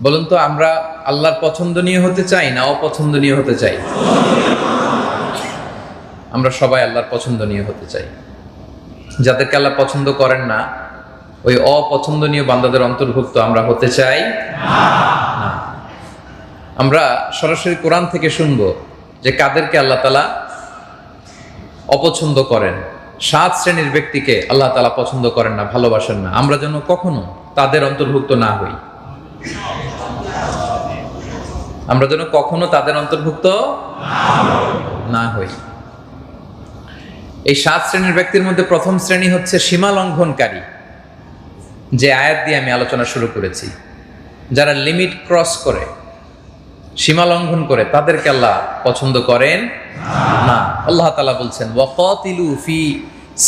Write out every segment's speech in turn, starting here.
বলুন তো, আমরা আল্লাহর পছন্দনীয় হতে চাই না অপছন্দনীয় হতে চাই? আমরা সবাই আল্লাহর পছন্দনীয় হতে চাই। যাদেরকে আল্লাহ পছন্দ করেন না, ওই অপছন্দনীয় বান্দাদের অন্তর্ভুক্ত আমরা হতে চাই না। আমরা সরাসরি কোরআন থেকে শুনবো যে কাদেরকে আল্লাহ তাআলা অপছন্দ করেন। 7 শ্রেণীর ব্যক্তিকে আল্লাহ তাআলা পছন্দ করেন না, ভালোবাসেন না। আমরা যেন কখনো তাদের অন্তর্ভুক্ত না হই। আমরা যেন কখনো তাদের অন্তর্ভুক্ত না হই। এই 7 শ্রেণীর ব্যক্তির মধ্যে প্রথম শ্রেণী হচ্ছে সীমা লঙ্ঘনকারী, যে আয়াত দিয়ে আমি আলোচনা শুরু করেছি। যারা লিমিট ক্রস করে, সীমা লঙ্ঘন করে, তাদেরকে আল্লাহ পছন্দ করেন না। আল্লাহ তাআলা বলছেন, ওয়াকাতিলু ফি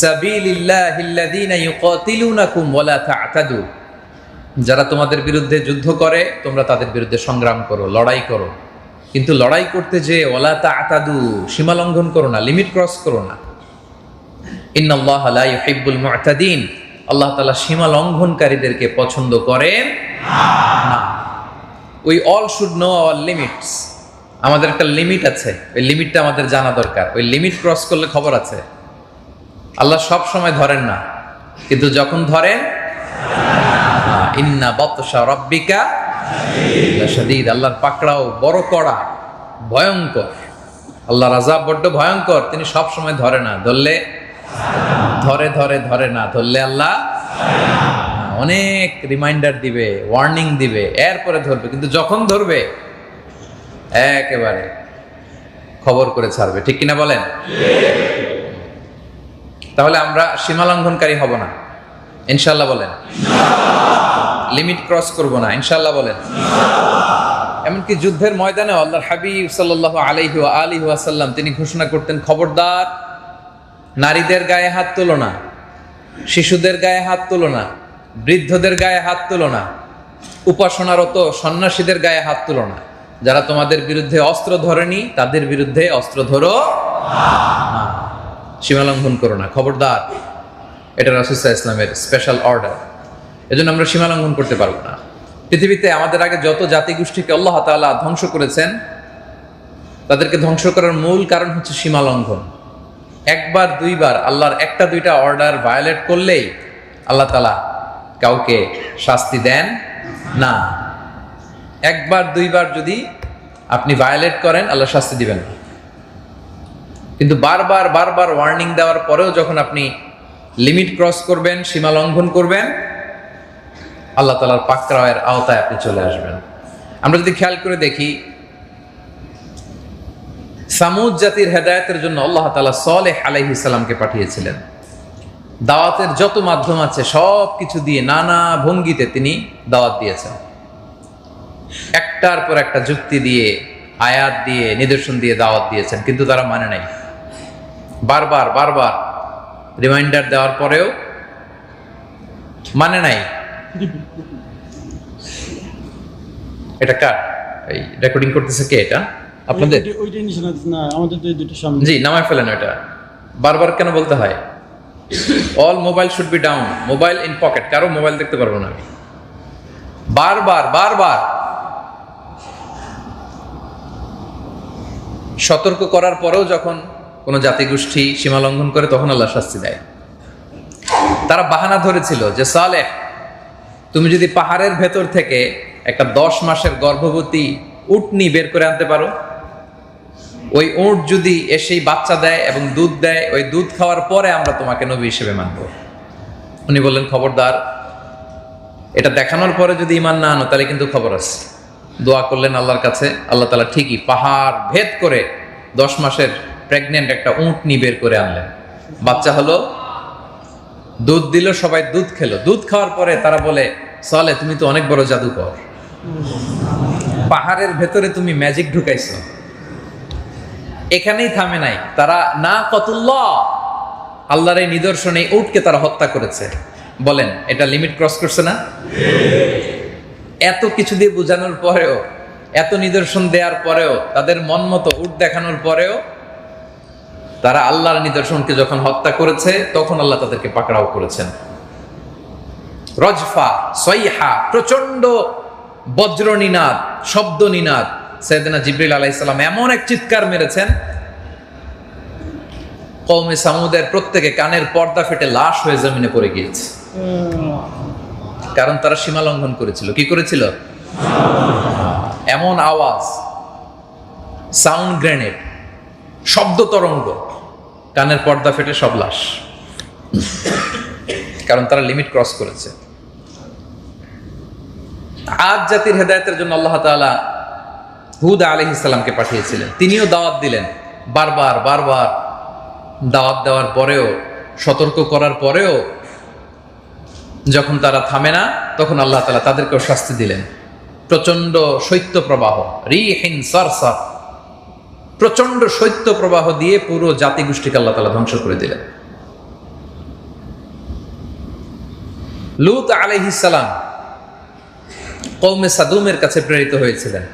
সাবিলিল্লাহিল্লাযীনা ইউকাতিলুনাকুম ওয়ালা তা'তাদু। যারা তোমাদের বিরুদ্ধে যুদ্ধ করে, তোমরা তাদের বিরুদ্ধে সংগ্রাম করো, লড়াই করো, কিন্তু লড়াই করতে যে ওয়ালা তা'তাদু, সীমা লঙ্ঘন করো না, লিমিট ক্রস করো না। ইন্নাল্লাহা লা ইউহিব্বুল মু'তাদিন। আল্লাহ তাআলা সীমা লঙ্ঘনকারীদেরকে পছন্দ করেন না। We all should know our limits. আমাদের একটা লিমিট আছে, ওই লিমিটটা আমাদের জানা দরকার। ওই লিমিট ক্রস করলে খবর আছে। আল্লাহ সব সময় ধরেন না, কিন্তু যখন ধরেন, ইন্না বাতশা রাব্বিকা লাশাদীদ। আল্লাহর পাকড়াও বড় কড়া, ভয়ঙ্কর। আল্লাহর আযাব বড্ড ভয়ঙ্কর। তিনি সব সময় ধরে না, ধরলে ধরে না, ধরলে আল্লাহ অনেক রিমাইন্ডার দিবে, ওয়ার্নিং দিবে, এরপরে ধরবে। কিন্তু যখন ধরবে একেবারে খবর করে ছাড়বে। ঠিক কিনা বলেন? তাহলে আমরা সীমা লঙ্ঘনকারী হব না, ইনশাআল্লাহ বলেন। লিমিট ক্রস করব না, ইনশাআল্লাহ বলেন। এমনকি যুদ্ধের ময়দানে আল্লাহর হাবিব সাল্লাল্লাহু আলাইহি ওয়া আলিহি ওয়াসাল্লাম তিনি ঘোষণা করতেন, খবরদার, নারীদের গায়ে হাত তোলো না, শিশুদের গায়ে হাত তোলো না, বৃদ্ধদের গায়ে হাত তোলো না, উপাসনারত সন্ন্যাসীদের গায়ে হাত তোলো না। যারা তোমাদের বিরুদ্ধে অস্ত্র ধরেনি, তাদের বিরুদ্ধে অস্ত্র ধরো না। সীমা লঙ্ঘন করো না, খবরদার। এটা রাসূল সাল্লাল্লাহু আলাইহি ওয়াসাল্লামের স্পেশাল অর্ডার। এজন্য আমরা সীমা লঙ্ঘন করতে পারবো না। পৃথিবীতে আমাদের আগে যত জাতিগোষ্ঠীকে আল্লাহ তাআলা ধ্বংস করেছেন, তাদেরকে ধ্বংস করার মূল কারণ হচ্ছে সীমা লঙ্ঘন। একবার দুইবার আল্লাহর একটা দুইটা অর্ডার ভায়োলেট করলেই আল্লাহ তাআলা কাউকে শাস্তি দেন না। একবার দুইবার যদি আপনি ভায়োলেট করেন, আল্লাহ শাস্তি দিবেন না। কিন্তু বারবার ওয়ার্নিং দেওয়ার পরেও যখন আপনি লিমিট ক্রস করবেন, সীমা লঙ্ঘন করবেন, আল্লাহ তাআলার পাকড়াওয়ের আওতায় আপনি চলে আসবেন। আমরা যদি খেয়াল করে দেখি, সামুদ জাতির হেদায়েতের জন্য আল্লাহ তাআলা সালেহ আলাইহিস সালামকে পাঠিয়েছিলেন। দাওয়াতের যত মাধ্যম আছে সব কিছু দিয়ে, নানা ভঙ্গিতে তিনি দাওয়াত দিয়েছেন। একটার পর একটা যুক্তি দিয়ে, আয়াত দিয়ে, নিদর্শন দিয়ে দাওয়াত দিয়েছেন, কিন্তু তারা মানে নাই। বারবার রিমাইন্ডার দেওয়ার পরেও মানে নাই। এটা কার? এই রেকর্ডিং করতেছে কে? এটা আপনাদের? ওইটাই নিচে না, আমাদের তো এই দুটো সামনে। জি, নামায় ফেলেন। ওটা বারবার কেন বলতে হয়? All mobile should be down, mobile in pocket. কারো মোবাইল দেখতে পারবো না আমি। বারবার সতর্ক করার পরেও যখন কোন জাতিগোষ্ঠী সীমা লঙ্ঘন করে, তখন আল্লাহ শাস্তি দেয়। তারা বাহানা ধরেছিল যে, সালেহ, তুমি যদি পাহাড়ের ভেতর থেকে একটা 10 মাসের গর্ভবতী উটনি বের করে আনতে পারো, ওই উট যদি এসেই বাচ্চা দেয় এবং দুধ দেয়, ওই দুধ খাওয়ার পরে আমরা তোমাকে নবী হিসেবে মানব। উনি বললেন, খবরদার, এটা দেখানোর পরে যদি ঈমান না আনো, তাহলে কিন্তু খবর আছে। দোয়া করলেন আল্লাহর কাছে, আল্লাহ তাআলা ঠিকই পাহাড় ভেদ করে 10 মাসের প্রেগনেন্ট একটা উটনি বের করে আনলেন। বাচ্চা হলো, দুধ দিল, সবাই দুধ খেলো। দুধ খাওয়ার পরে তারা বলে, সালেহ, তুমি তো অনেক বড় জাদুকর, পাহাড়ের ভেতরে তুমি ম্যাজিক ঢুকাইছো। এখানেই থামে নাই, তারা না কতুল্লাহ, আল্লাহর এই নিদর্শনে উটকে তারা হত্যা করেছে। বলেন, এটা লিমিট ক্রস করছে না? এত কিছু দিয়ে বোঝানোর পরেও, এত নিদর্শন দেওয়ার পরেও, তাদের মন মতো উট দেখানোর পরেও তারা আল্লাহর নিদর্শনকে যখন হত্যা করেছে, তখন আল্লাহ তাদেরকে পাকড়াও করেছেন। রজফা, সয়হা, প্রচন্ড বজ্র নিনাদ, শব্দ নিনাদ। সাইয়েদনা জিবরিল আলাইহিস সালাম এমন এক চিৎকার মেরেছেন, কওমে সামুদের প্রত্যেকে কানের পর্দা ফেটে লাশ হয়ে জমিনে পড়ে গিয়েছে, কারণ তারা সীমা লঙ্ঘন করেছিল। কি করেছিল? এমন আওয়াজ, সাউন্ড গ্রেনেড, শব্দ তরঙ্গ, কানের পর্দা ফেটে সব লাশ, কারণ তারা লিমিট ক্রস করেছে। আদ জাতির হেদায়েতের জন্য আল্লাহ তাআলা হুদ আলাইহিস সালামকে পাঠিয়েছিলেন। তিনিও দাওয়াত দিলেন, বারবার বারবার দাওয়াত দেওয়ার পরেও, সতর্ক করার পরেও যখন তারা থামে না, তখন আল্লাহ তাআলা তাদেরকেও শাস্তি দিলেন। প্রচন্ড শৈত্য প্রবাহ, রিহিন সারসার, প্রচন্ড শৈত্য প্রবাহ দিয়ে পুরো জাতিগোষ্ঠীকে আল্লাহ তাআলা ধ্বংস করে দিলেন। লূত আলাইহিস সালাম কওমে সাদুমের কাছে প্রেরিত হয়েছিলেন,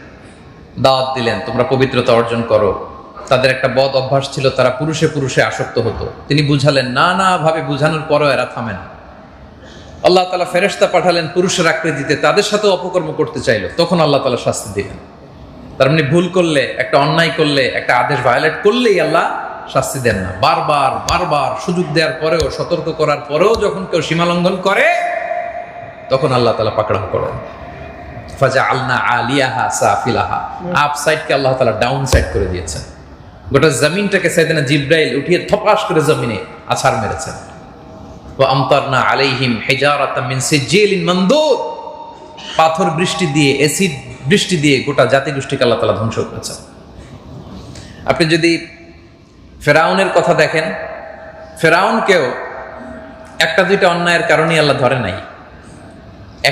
দাওয়াত দিলেন তোমরা পবিত্রতা অর্জন করো। তাদের একটা বদ অভ্যাস ছিল, তারা পুরুষে পুরুষে আসক্ত হতো। তিনি বুঝালেন, নানা ভাবে বুঝানোর পরেও এরা থামে না। আল্লাহ তাআলা ফেরেশতা পাঠালেন পুরুষের আকৃতিতে, তাদের সাথে অপকর্ম করতে চাইলো, তখন আল্লাহ তাআলা শাস্তি দিলেন। তার মানে ভুল করলে, একটা অন্যায় করলে, একটা আদেশ ভায়োলেট করলেই আল্লাহ শাস্তি দেন না। বারবার বারবার সুযোগ দেওয়ার পরেও, সতর্ক করার পরেও যখন কেউ সীমা লঙ্ঘন করে, তখন আল্লাহ তাআলা পাকড়াও করেন। ফাজআলনা আলিয়াহা সাফিলাহা, আপ সাইডকে আল্লাহ তাআলা ডাউন সাইড করে দিয়েছেন। গোটা জমিনটাকে সাইয়েদনা জিবরাইল উঠিয়ে থপাস করে জমিনে আছাড় মেরেছেন। ওয়া আমতারনা আলাইহিম হিজারাতাম মিন সিজিলিন মানদুদ, পাথর বৃষ্টি দিয়ে, অ্যাসিড বৃষ্টি দিয়ে গোটা জাতিগোষ্ঠীকে আল্লাহ তাআলা ধ্বংস করেছেন। আপনি যদি ফেরাউনের কথা দেখেন, ফেরাউনকেও একটা দুইটা অন্যায়ের কারণেই আল্লাহ ধরে নাই।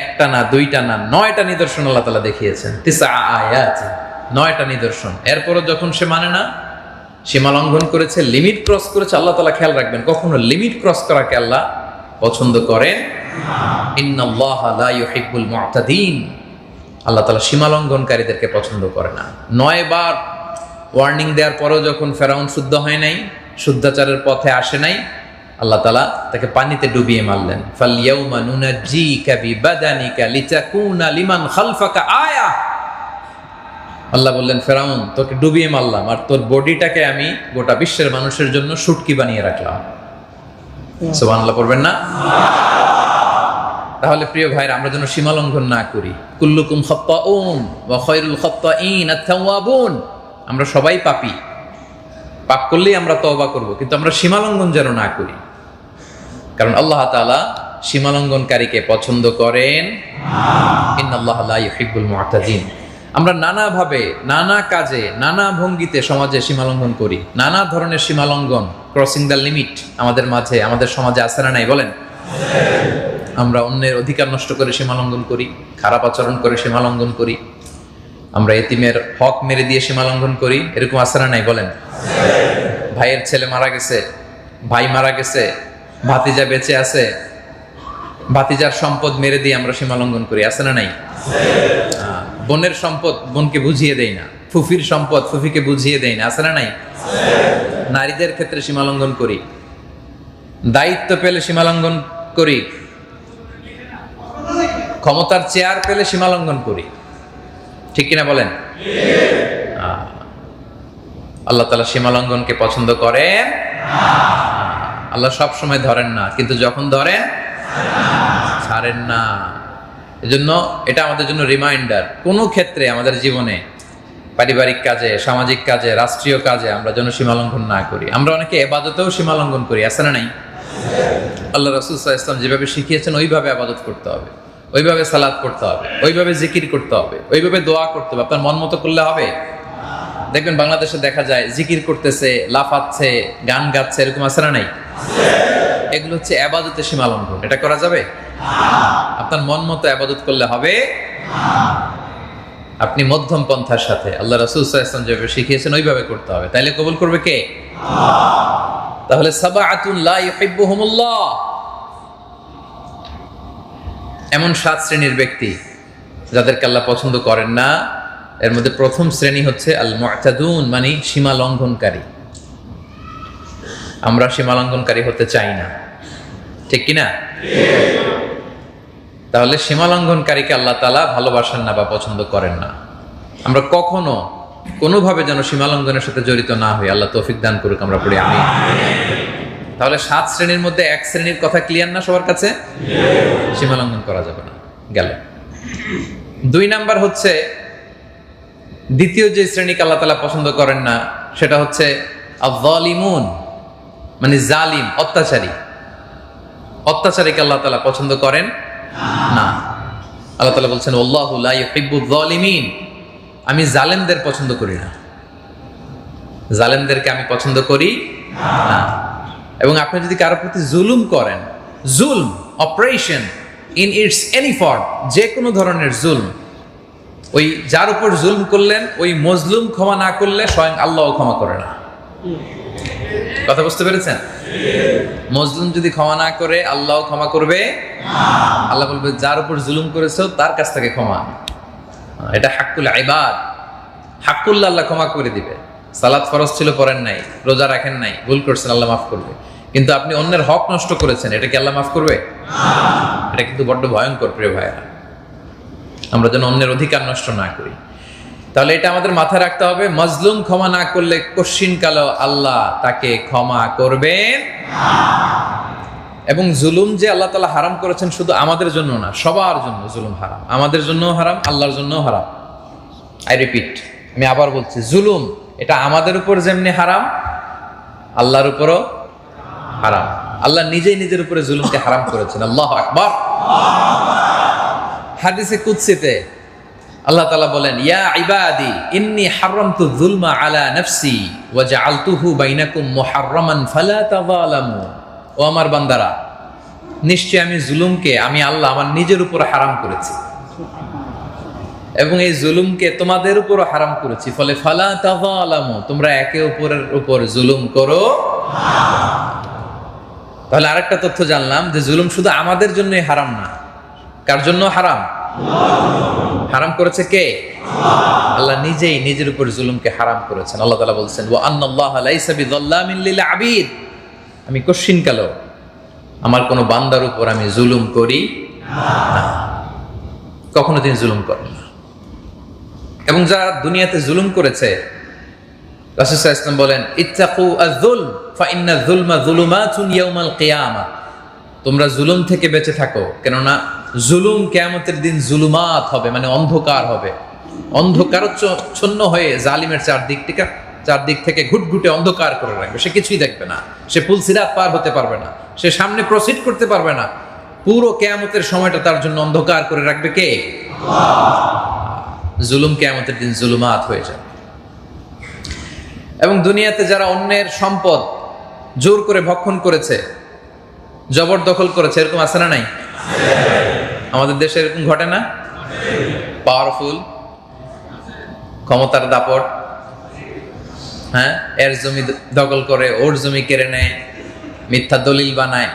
একটা না, দুইটা না, 9টা নিদর্শন আল্লাহ তাআলা দেখিয়েছেন। 9 আয়াত, 9টা নিদর্শন। এরপরও যখন সে মানে না, সীমা লঙ্ঘন করেছে, লিমিট ক্রস করেছে, আল্লাহ তাআলা খেয়াল রাখবেন, কখনো লিমিট ক্রস করাকে আল্লাহ পছন্দ করেন। ইন্নাল্লাহা লা ইউহিব্বুল মুআতাদিন, আল্লাহ তাআলা সীমা লঙ্ঘনকারীদেরকে পছন্দ করে না। 9 বার ওয়ার্নিং দেওয়ার পরেও যখন ফেরাউন শুদ্ধ হয় নাই, শুদ্ধাচারের পথে আসে নাই, আল্লাহ তাআলা তাকে পানিতে ডুবিয়ে মারলেন। ফালইয়াউমা নুনাজ্জিকা বিবাদানিকা লিতাকুনা লিমান খালফাকা আয়া, আল্লাহ বললেন ফেরাউন তোকে ডুবিয়ে মারলাম, আর তোর বডিটাকে আমি গোটা বিশ্বের মানুষের জন্য শুটকি বানিয়ে রাখলাম। সুবহানাল্লাহ পড়বেন না? তাহলে প্রিয় ভাইরা, আমরা যেন সীমা লঙ্ঘন না করি। কুল্লুকুম খাত্তাউন ওয়া খায়রুল খাত্তাইন আত-তাওয়াবুন, আমরা সবাই পাপী, পাপ করলেই আমরা তওবা করব, কিন্তু আমরা সীমা লঙ্ঘন যেন না করি, কারণ আল্লাহ তাআলা সীমা লঙ্ঘনকারীকে পছন্দ করেন। ইন্নাল্লাহা লা ইউহিব্বুল মুআতাদিন। আমরা নানাভাবে, নানা কাজে, নানা ভঙ্গিতে সমাজে সীমা লঙ্ঘন করি। নানা ধরনের সীমা লঙ্ঘন, ক্রসিং দ্য লিমিট আমাদের মাঝে, আমাদের সমাজে আছে না নাই বলেন? আমরা অন্যের অধিকার নষ্ট করে সীমা লঙ্ঘন করি, খারাপ আচরণ করে সীমা লঙ্ঘন করি, আমরা এতিমের হক মেরে দিয়ে সীমা লঙ্ঘন করি, এরকম আছে না নাই বলেন? ভাইয়ের ছেলে মারা গেছে, ভাই মারা গেছে, ভাতিজা বেঁচে আছে, ভাতিজার সম্পদ মেরে দিয়ে আমরা সীমা লঙ্ঘন করি, আছে না নাই? বোনের সম্পদ বোনকে বুঝিয়ে দেই না, ফুফির সম্পদ ফুফিকে বুঝিয়ে দেই না, আছে না নাই? নারীদের ক্ষেত্রে সীমা লঙ্ঘন করি, দায়িত্ব পেলে সীমা লঙ্ঘন করি, ক্ষমতার চেয়ার পেলে সীমা লঙ্ঘন করি, ঠিক কিনা বলেন? আল্লাহ তাআলা সীমা লঙ্ঘনকে পছন্দ করেন। আল্লাহ সব সময় ধরেন না, কিন্তু যখন ধরেন ছাড়েন না। এজন্য এটা আমাদের জন্য রিমাইন্ডার, কোন ক্ষেত্রে আমাদের জীবনে, পারিবারিক কাজে, সামাজিক কাজে, রাষ্ট্রীয় কাজে আমরা যেন সীমা লঙ্ঘন না করি। আমরা অনেকে ইবাদতেও সীমা লঙ্ঘন করি, আছে না নাই? আল্লাহ রাসূল সাল্লাল্লাহু আলাইহি ওয়াসাল্লাম যেভাবে শিখিয়েছেন ওইভাবে ইবাদত করতে হবে, ওইভাবে সালাত পড়তে হবে, ওইভাবে জিকির করতে হবে, ওইভাবে দোয়া করতে হবে। আপনার মন মতো করলে হবে? দেখবেন বাংলাদেশে দেখা যায় জিকির করতেছে, লাফাচ্ছে, গান গাচ্ছে, এরকম আছে না নাই? এগুলো হচ্ছে ইবাদতে সীমা লঙ্ঘন। এটা করা যাবে? আপনার মন মতো ইবাদত করলে হবে। আপনি মধ্যম পন্থার সাথে আল্লাহ রাসূল সাল্লাল্লাহু আলাইহি ওয়াসাল্লাম যেভাবে শিখিয়েছেন ওইভাবে করতে হবে, তাইলে কবুল করবে কে? তাহলে সাবাআতুন লা ইউহিব্বুহুমুল্লাহ, এমন 7 শ্রেণীর ব্যক্তি যাদেরকে আল্লাহ পছন্দ করেন না। এর মধ্যে প্রথম শ্রেণী হচ্ছে আল মুআতাদুন, মানে সীমা লঙ্ঘনকারী। আমরা সীমা লঙ্ঘনকারী হতে চাই না, ঠিক কিনা? তাহলে সীমা লঙ্ঘনকারীকে আল্লাহ তাআলা ভালোবাসেন না বা পছন্দ করেন না। আমরা কখনো কোনোভাবে যেন সীমা লঙ্ঘনের সাথে জড়িত না হই। আল্লাহ তৌফিক দান করুক, আমরা পড়ি আমিন। তাহলে 7 শ্রেণীর মধ্যে 1 শ্রেণীর কথা ক্লিয়ার না সবার কাছে? সীমা লঙ্ঘন করা যাবে না। গেল 2 নাম্বার হচ্ছে, দ্বিতীয় যে শ্রেণীকে আল্লাহ তাআলা পছন্দ করেন না সেটা হচ্ছে আয-যালিমুন, মানে জালিম, অত্যাচারী। অত্যাচারীকে আল্লাহ তাআলা পছন্দ করেন না। আল্লাহ তাআলা বলছেন আল্লাহু লা ইউহিব্বুয-যালিমিন, আমি জালেমদের পছন্দ করি না। জালেমদেরকে আমি পছন্দ করি না। এবং আপনি যদি কারোর প্রতি জুলুম করেন, জুলম, operation in its any form, যে কোনো ধরনের জুলম, ওই যার উপর জুলম করলেন ওই মজলুম ক্ষমা না করলে স্বয়ং আল্লাহও ক্ষমা করে না। কথা বুঝতে পেরেছেন? মজলুম যদি ক্ষমা না করে আল্লাহও ক্ষমা করবে। আল্লাহ বলবে যার উপর জুলুম করেছো তার কাছ থেকে ক্ষমা। এটা হাক্কুল ইবাদ, হাক্কুল্লাহ, আল্লাহ ক্ষমা করে দিবে। সালাত ফরজ ছিল পড়েন নাই, রোজা রাখেন নাই, ভুল করছেন, আল্লাহ মাফ করবে। কিন্তু আপনি অন্যের হক নষ্ট করেছেন, এটা কি আল্লাহ মাফ করবে? এটা কিন্তু বড্ড ভয়ঙ্কর প্রিয় ভাইরা। আমরা যেন অন্যের অধিকার নষ্ট না করি। তাহলে এটা আমাদের মাথায় রাখতে হবে, মজলুম ক্ষমা না করলে কশ্চিনকালেও আল্লাহ তাকে ক্ষমা করবেন। এবং জুলুম যে আল্লাহ তাআলা হারাম করেছেন শুধু আমাদের জন্য না, সবার জন্য জুলুম হারাম। আমাদের জন্যও হারাম, আল্লাহর জন্যও হারাম। আই রিপিট, আমি আবার বলছি, জুলুম এটা আমাদের উপর যেমনি হারাম, আল্লাহর উপরও হারাম। আল্লাহ নিজেই নিজের উপরে জুলুমকে হারাম করেছেন। আল্লাহু আকবার। হাদিসে কুদসিতে আল্লাহ তাআলা বলেন, ইয়া ইবাদি ইন্নী হারামতু যুলমা আলা নাফসি ওয়া জাআলতুহু বাইনাকুম মুহাররামান ফালা তাযালামু। ও আমার বান্দারা, নিশ্চয় আমি জুলুমকে আমি আল্লাহ আমার নিজের উপর হারাম করেছি এবং এই জুলুমকে তোমাদের উপরও হারাম করেছি, ফলে ফালা তাযালামু, তোমরা একে অপরের উপর জুলুম করো। তাহলে আরেকটা তথ্য জানলাম যে জুলুম শুধু আমাদের জন্যই হারাম না। কার জন্য হারাম? হারাম করেছে কে? আল্লাহ নিজেই নিজের উপর জুলুমকে হারাম করেছেন। আল্লাহ তাআলা বলছেন, ওয়া আন্নাল্লাহা লাইসা বিযাল্লামিন লিল আবিদ, আমি কশ্চিনকালেও আমার কোনো বান্দার উপর আমি জুলুম করি না। কখনো তিনি জুলুম করেন না। এবং যারা দুনিয়াতে জুলুম করেছে, রাসূল সাল্লাল্লাহু আলাইহি ওয়াসাল্লাম বলেন, ইত্তাকু আয-যুলম ফা ইন্না যুলমা যুলুমাতুন ইয়াউমাল কিয়ামাহ, তোমরা জুলুম থেকে বেঁচে থাকো, কেননা জুলুম কিয়ামতের দিন জুলুমাত হবে, মানে অন্ধকার হবে। অন্ধকারচ্ছন্ন হয়ে জালিমের চারদিক থেকে ঘুটঘুটে অন্ধকার করে রাখবে। সে কিছুই দেখবে না, সে পুলসিরাত পার হতে পারবে না, সে সামনে প্রসিড করতে পারবে না। পুরো কিয়ামতের সময়টা তার জন্য অন্ধকার করে রাখবে কে? জুলুম কিয়ামতের দিন জুলুমাত হয়ে যাবে। এবং দুনিয়াতে যারা অন্যের সম্পদ জোর করে ভক্ষণ করেছে, জবরদখল করেছে, এরকম আছে না নাই? আমাদের দেশে এরকম ঘটে না? পাওয়ারফুল, ক্ষমতার দাপট, হ্যাঁ, এর জমি দখল করে ওর জমি কেড়ে নেয়, মিথ্যা দলিল বানায়,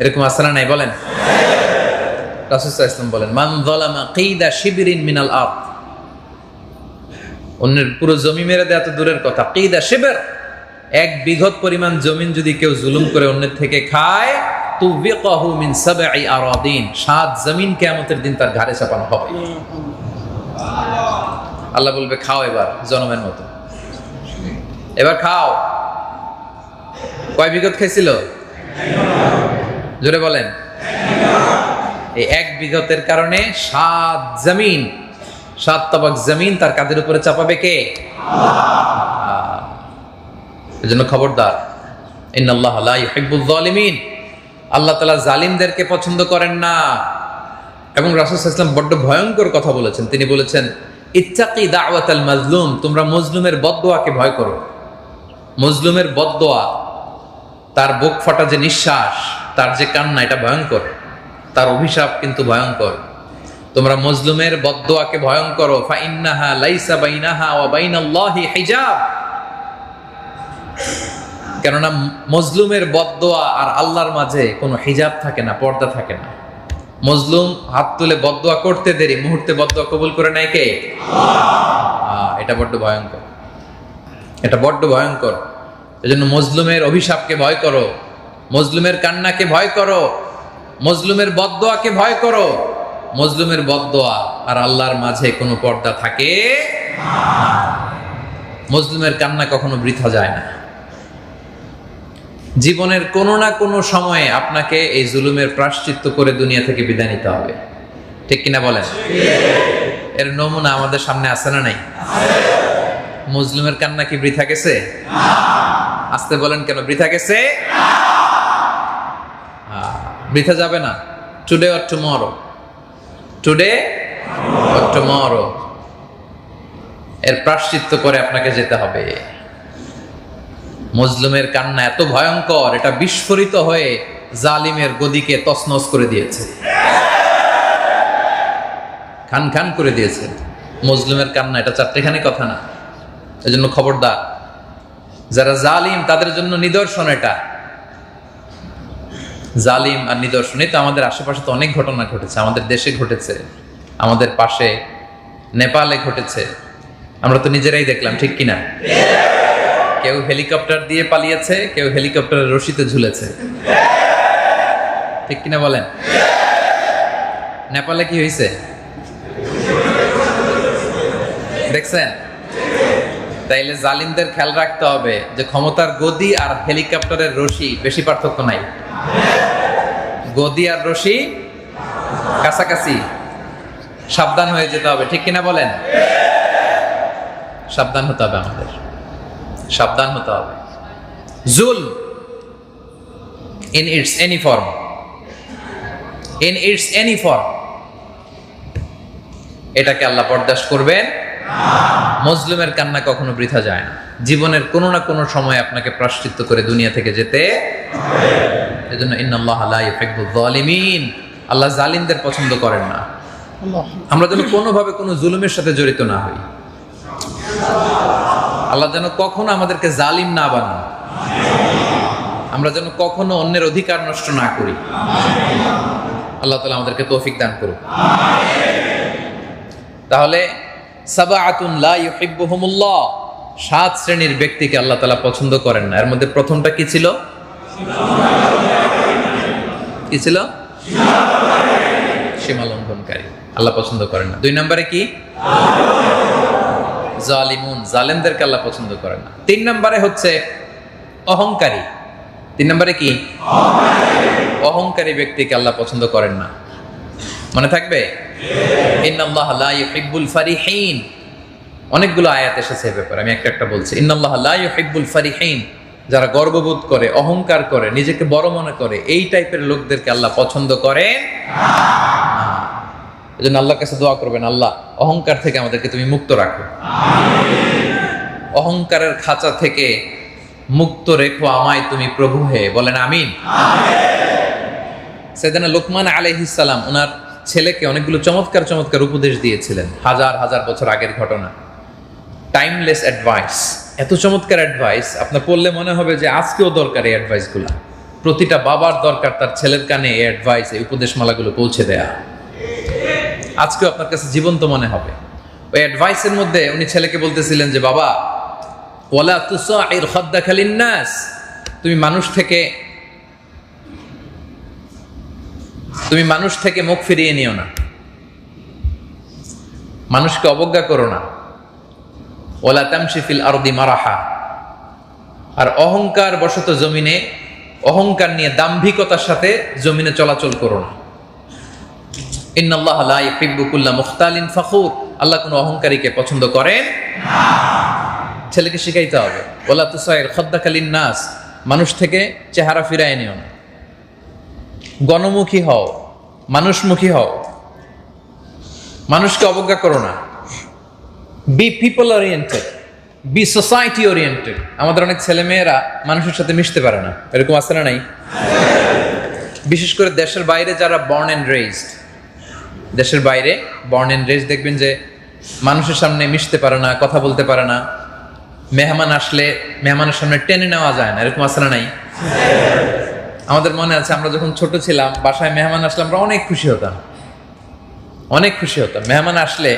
এরকম আছে না নাই? বলেন। রাসূল সাল্লাল্লাহু আলাইহি ওয়াসাল্লাম বলেন, মান যালামা কিদা শিবরিন মিনাল আরদ, অন্যের পুরো জমি মেরে দেয়া তো দূরের কথা, কিদা শিবর, 1 বিঘত পরিমাণ জমিন যদি কেউ জুলুম করে অন্যের থেকে খায়, তুবিকাহু মিন 7 আরাদিন, 7 জমিন কিয়ামতের দিন তার ঘাড়ে চাপানো হবে। আল্লাহ বলবে, খাও এবার জনমের মতো, এবার খাও। কয় বিঘত খাইছিল? জোরে বলেন। এই 1 বিঘতের কারণে 7 জমিন, 7 তাবাক জমিন তার কাঁধের উপরে চাপাবে কে? এজন্য খবরদার, ইন্নাল্লাহা লা ইউহিব্বুয যালিমিন, আল্লাহ তাআলা জালিমদেরকে পছন্দ করেন না। এবং রাসূল সাল্লাল্লাহু আলাইহি ওয়াসাল্লাম বড্ড ভয়ঙ্কর কথা বলেছেন। তিনি বলেছেন, ইত্তাকি দাওয়াতাল মাজলুম, তোমরা মজলুমের বদদোয়াকে ভয় করো। মজলুমের বদদোয়া, তার বুক ফাটা যে নিঃশ্বাস, তার যে কান্না, এটা ভয়ঙ্কর, তার অভিশাপ কিন্তু ভয়ঙ্কর। তোমরা মজলুমের বদদোয়াকে ভয়ঙ্কর করো। ফা ইন্নাহা লাইসা বাইনাহা ওয়া বাইনাল্লাহি হিজাব, কেননা মজলুমের বদদোয়া আর আল্লাহর মাঝে কোনো হিজাব থাকে না, পর্দা থাকে না। মজলুম হাত তুলে বদদোয়া করতে দেরি, মুহূর্তে বদদোয়া কবুল করে নেয় কে? এটা বড্ড ভয়ঙ্কর, এটা বড্ড ভয়ঙ্কর। এজন্য মজলুমের অভিশাপকে ভয় করো, মজলুমের কান্নাকে ভয় করো, মজলুমের বদদোয়াকে ভয় করো। মজলুমের বদদোয়া আর আল্লাহর মাঝে কোনো পর্দা থাকে না। মজলুমের কান্না কখনো বৃথা যায় না। জীবনের কোনো না কোনো সময়ে আপনাকে এই জুলুমের প্রায়শ্চিত্ত করে দুনিয়া থেকে বিদায় নিতে হবে, ঠিক কিনা বলেন? এর নমুনা আমাদের সামনে আছে না নাই? মজলুমের কান্না কি বৃথা গেছে? আসতে বলেন কেন, বৃথা গেছে? বৃথা যাবে না। Today or tomorrow, today or tomorrow এর প্রায়শ্চিত্ত করে আপনাকে যেতে হবে। মজলুমের কান্না এত ভয়ঙ্কর, এটা বিস্ফোরিত হয়ে জালিমের গদিকে তছনছ করে দিয়েছে, খান খান করে দিয়েছে। মজলুমের কান্না এটা চারটেখানি কথা না। এজন্য খবরদার, যারা জালিম তাদের জন্য নিদর্শন এটা। জালিম আর নিদর্শন, এই তো আমাদের আশেপাশে তো অনেক ঘটনা ঘটেছে, আমাদের দেশে ঘটেছে, আমাদের পাশে নেপালে ঘটেছে, আমরা তো নিজেরাই দেখলাম, ঠিক কিনা? কেউ হেলিকপ্টার দিয়ে পালিয়েছে, কেউ হেলিকপ্টারের রশিতে ঝুলেছে, ঠিক কিনা বলেন? নেপালে কি হয়েছে দেখছেন? তাইলে জালিমদের খেয়াল রাখতে হবে যে ক্ষমতার গদি আর হেলিকপ্টারের রশি বেশি পার্থক্য নাই। গদি আর রশি কাছাকাছি, সাবধান হয়ে যেতে হবে, ঠিক কিনা বলেন? সাবধান হতে হবে, আমাদের সাবধান হতে হবে। জুলম in its any form, in its any form, এটাকে আল্লাহ বরদাস্ত করবেন না। মজলুমের কান্না কখনো বৃথা যায় না। জীবনের কোনো না কোনো সময় আপনাকে প্রায়শ্চিত্ত করে দুনিয়া থেকে যেতে হবে। এজন্য ইন্নাল্লাহা লা ইউহিব্বুয যালিমিন, আল্লাহ জালিমদের পছন্দ করেন না। আমরা যেন কোনোভাবে কোনো জুলুমের সাথে জড়িত না হই। আল্লাহ যেন কখনো আমাদেরকে জালিম না বানান, আমরা যেন কখনো অন্যের অধিকার নষ্ট না করি। আল্লাহ তাআলা আমাদেরকে তৌফিক দান করুন। তাহলে সাবআতুন লা ইউহিব্বুহুমুল্লাহ, 7 শ্রেণীর ব্যক্তিকে আল্লাহ তাআলা পছন্দ করেন না। এর মধ্যে প্রথমটা কি ছিল? কি ছিল? সীমা লঙ্ঘনকারী, আল্লাহ পছন্দ করেন না। 2 নম্বরে কি? জালিমুন, জালেমদেরকে আল্লাহ পছন্দ করেন না। 3 নম্বরে হচ্ছে অহংকারী। 3 নম্বরে কি? অহংকারী ব্যক্তিকে আল্লাহ পছন্দ করেন না। মনে থাকবে? ইন্নাল্লাহা লা ইউহিব্বুল ফারিহিন, অনেকগুলো আয়াত এসেছে এই ব্যাপারে, আমি একটা বলছি। ইন্নাল্লাহা লা ইউহিব্বুল ফারিহিন, যারা গর্ববোধ করে, অহংকার করে, নিজেকে বড় মনে করে, এই টাইপের লোকদেরকে আল্লাহ পছন্দ করেন না। এজন্য আল্লাহর কাছে দোয়া করবেন, আল্লাহ অহংকার থেকে আমাদেরকে তুমি মুক্ত রাখো, অহংকারের খাঁচা থেকে মুক্ত রেখো আমায় তুমি প্রভু হে। বলেন আমিন। সাইয়েদনা লোকমান আলাইহিস সালাম ওনার ছেলেকে অনেকগুলো চমৎকার চমৎকার উপদেশ দিয়েছিলেন, হাজার হাজার বছর আগের ঘটনা। টাইমলেস অ্যাডভাইস, এত চমৎকার অ্যাডভাইস আপনার পড়লে মনে হবে যে আজকেও দরকার এই অ্যাডভাইসগুলো। প্রতিটা বাবার দরকার তার ছেলের কানে এই অ্যাডভাইস, এই উপদেশমালাগুলো পৌঁছে দেয়া। আজকেও আপনার কাছে জীবন্ত মনে হবে। ওই অ্যাডভাইসের মধ্যে উনি ছেলেকে বলতেছিলেন যে বাবা, ওয়ালা তুসাইর খাদ্দাকা লিন্নাস, তুমি মানুষ থেকে মুখ ফিরিয়ে নিও না, মানুষকে অবজ্ঞা করো না। ওয়ালা তামশি ফিল আরদি মারাহা, আর অহংকার বশত জমিনে, অহংকার নিয়ে দাম্ভিকতার সাথে জমিনে চলাচল করো না। ইন্নাল্লাহা লা ইউহিব্বু কুল্লা মুখতালিন ফাখুর, আল্লাহ কোনো অহংকারীকে পছন্দ করেন না। ছেলেকে শিখাইতে হবে ওয়ালা তুসাইর খাদ্দাকা লিন্নাস, মানুষ থেকে চেহারা ফিরায় নিও না, গণমুখী হও, মানুষমুখী হও, মানুষকে অবজ্ঞা করো না। Be people oriented, be society oriented. আমাদের অনেক ছেলে মেয়েরা মানুষের সাথে মিশতে পারে না, এরকম আছে না নাই? বিশেষ করে দেশের বাইরে যারা বর্ন এন্ড রেইজড, দেশের বাইরে বর্ন এন্ড রেইজড, দেখবেন যে মানুষের সামনে মিশতে পারে না, কথা বলতে পারে না, মেহমান আসলে মেহমানের সামনে টেনে নেওয়া যায় না, এরকম আছে না নাই? আমাদের মনে আছে আমরা যখন ছোট ছিলাম, বাসায় মেহমান আসলে আমরা অনেক খুশি হতাম, অনেক খুশি হতাম। মেহমান আসলে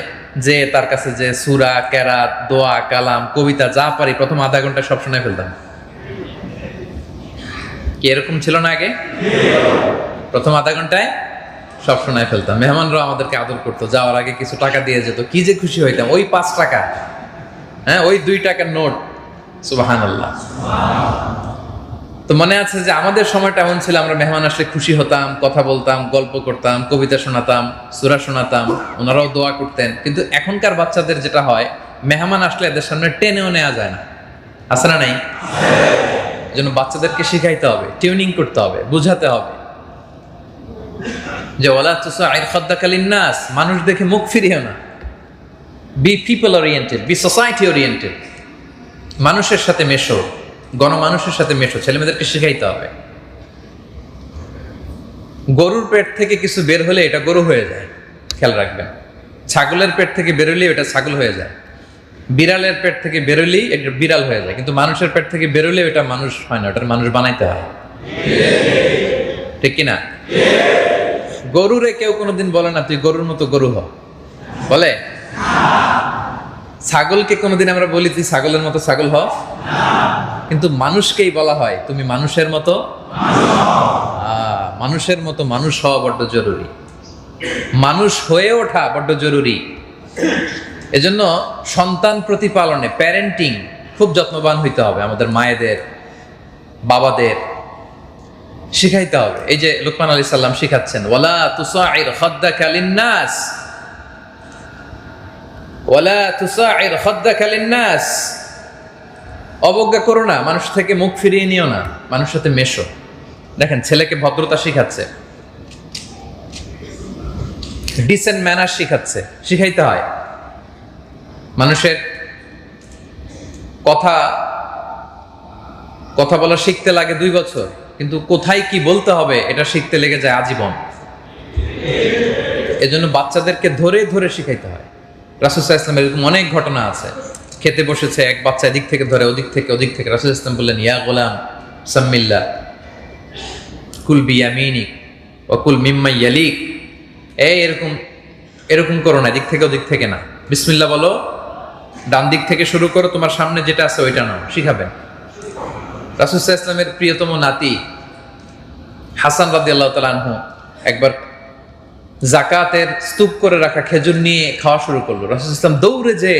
যে তার কাছে যে সূরা, কেরাত, দোয়া, কালাম, কবিতা যা পারি প্রথম আধা ঘন্টা সব শুনে ফেলতাম। কি এরকম ছিল না আগে? প্রথম আধা ঘন্টায় সব শোনায় ফেলতাম। মেহমানরা আমাদেরকে আদর করতো, যাওয়ার আগে কিছু টাকা দিয়ে যেত, কি যে খুশি হইতাম। ওই 5 টাকা, হ্যাঁ, ওই 2 টাকার নোট, সুবহানাল্লাহ। তো মনে আছে যে আমাদের সময়টা এমন ছিল, আমরা মেহমান আসলে খুশি হতাম, কথা বলতাম, গল্প করতাম, কবিতা শোনাতাম, সূরা শোনাতাম, ওনারাও দোয়া করতেন। কিন্তু এখনকার বাচ্চাদের যেটা হয়, মেহমান আসলে এদের সামনে টেনেও নেওয়া যায় না, আছে না নাই? জন্য বাচ্চাদেরকে শিখাইতে হবে, টিউনিং করতে হবে, বুঝাতে হবে যে ওয়ালা তুসাইর খাদ্দাকা লিন্নাস, মানুষ দেখে মুখ ফিরিও না। Be people oriented, be society oriented, মানুষের সাথে মেশো, গণমানুষের সাথে মেশো, ছেলেমেয়েদেরকে শিখাইতে হবে। গরুর পেট থেকে কিছু বের হলে এটা গরু হয়ে যায়, খেয়াল রাখবেন। ছাগলের পেট থেকে বেরোলেই এটা ছাগল হয়ে যায়। বিড়ালের পেট থেকে বেরোলেই এটা বিড়াল হয়ে যায়। কিন্তু মানুষের পেট থেকে বেরোলেও এটা মানুষ হয় না, ওটার মানুষ বানাইতে হয়, ঠিক কিনা? গরুরে কেউ কোনোদিন বলে না তুই গরুর মতো গরু হ, বলে? ছাগলকে কোনোদিন আমরা বলি তুই ছাগলের মতো ছাগল হ? কিন্তু মানুষকেই বলা হয় তুমি মানুষের মতো, মানুষের মতো মানুষ হওয়া বড্ড জরুরি, মানুষ হয়ে ওঠা বড্ড জরুরি। এজন্য সন্তান প্রতিপালনে, প্যারেন্টিং খুব যত্নবান হইতে হবে। আমাদের মায়েদের, বাবাদের শিখাইতে হবে। এই যে লুকমান আলাইহিস সালাম শিখাচ্ছেন, ওয়ালা তুসাইর খাদ্দাকা লিন্নাস, ওয়ালা তুসাইর খাদ্দাকা লিন্নাস, অবজ্ঞা করো না, মানুষ থেকে মুখ ফিরিয়ে নিও না, মানুষের সাথে মেশো। দেখেন, ছেলেকে ভদ্রতা শিখাচ্ছে, ডিসেন্ট ম্যানার শিখাচ্ছে, শিখাইতে হয়। মানুষের কথা কথা বলা শিখতে লাগে 2 বছর, কিন্তু কোথায় কি বলতে হবে এটা শিখতে লেগে যায় আজীবন। এজন্য বাচ্চাদেরকে ধরে ধরে শিখাইতে হয়। রাসূল সাল্লাল্লাহু আলাইহি ওয়াসাল্লাম এরকম অনেক ঘটনা আছে। খেতে বসেছে, এক বাচ্চা এদিক থেকে ধরে ওদিক থেকে, রাসূল সাল্লাল্লাহু আলাইহি ওয়াসাল্লাম বললেন, ইয়া গোলাম সাম্মিল্লাহ কুল বিয়ামিনিক ওয়া কুল মিম্মা ইয়ালিক। এরকম করো না, এদিক থেকে ওদিক থেকে না, বিসমিল্লাহ বলো, ডান দিক থেকে শুরু করো, তোমার সামনে যেটা আছে ওইটা নাও, শিখাবেন। রাসূল সাল্লাল্লাহু আলাইহি ওয়াসাল্লামের প্রিয়তম নাতি হাসান রাদিয়াল্লাহু তাআলা আনহু একবার যাকাতের স্তূপ করে রাখা খেজুর নিয়ে খাওয়া শুরু করলো। রাসূল সাল্লাল্লাহু আলাইহি ওয়াসাল্লাম দৌড়ে যে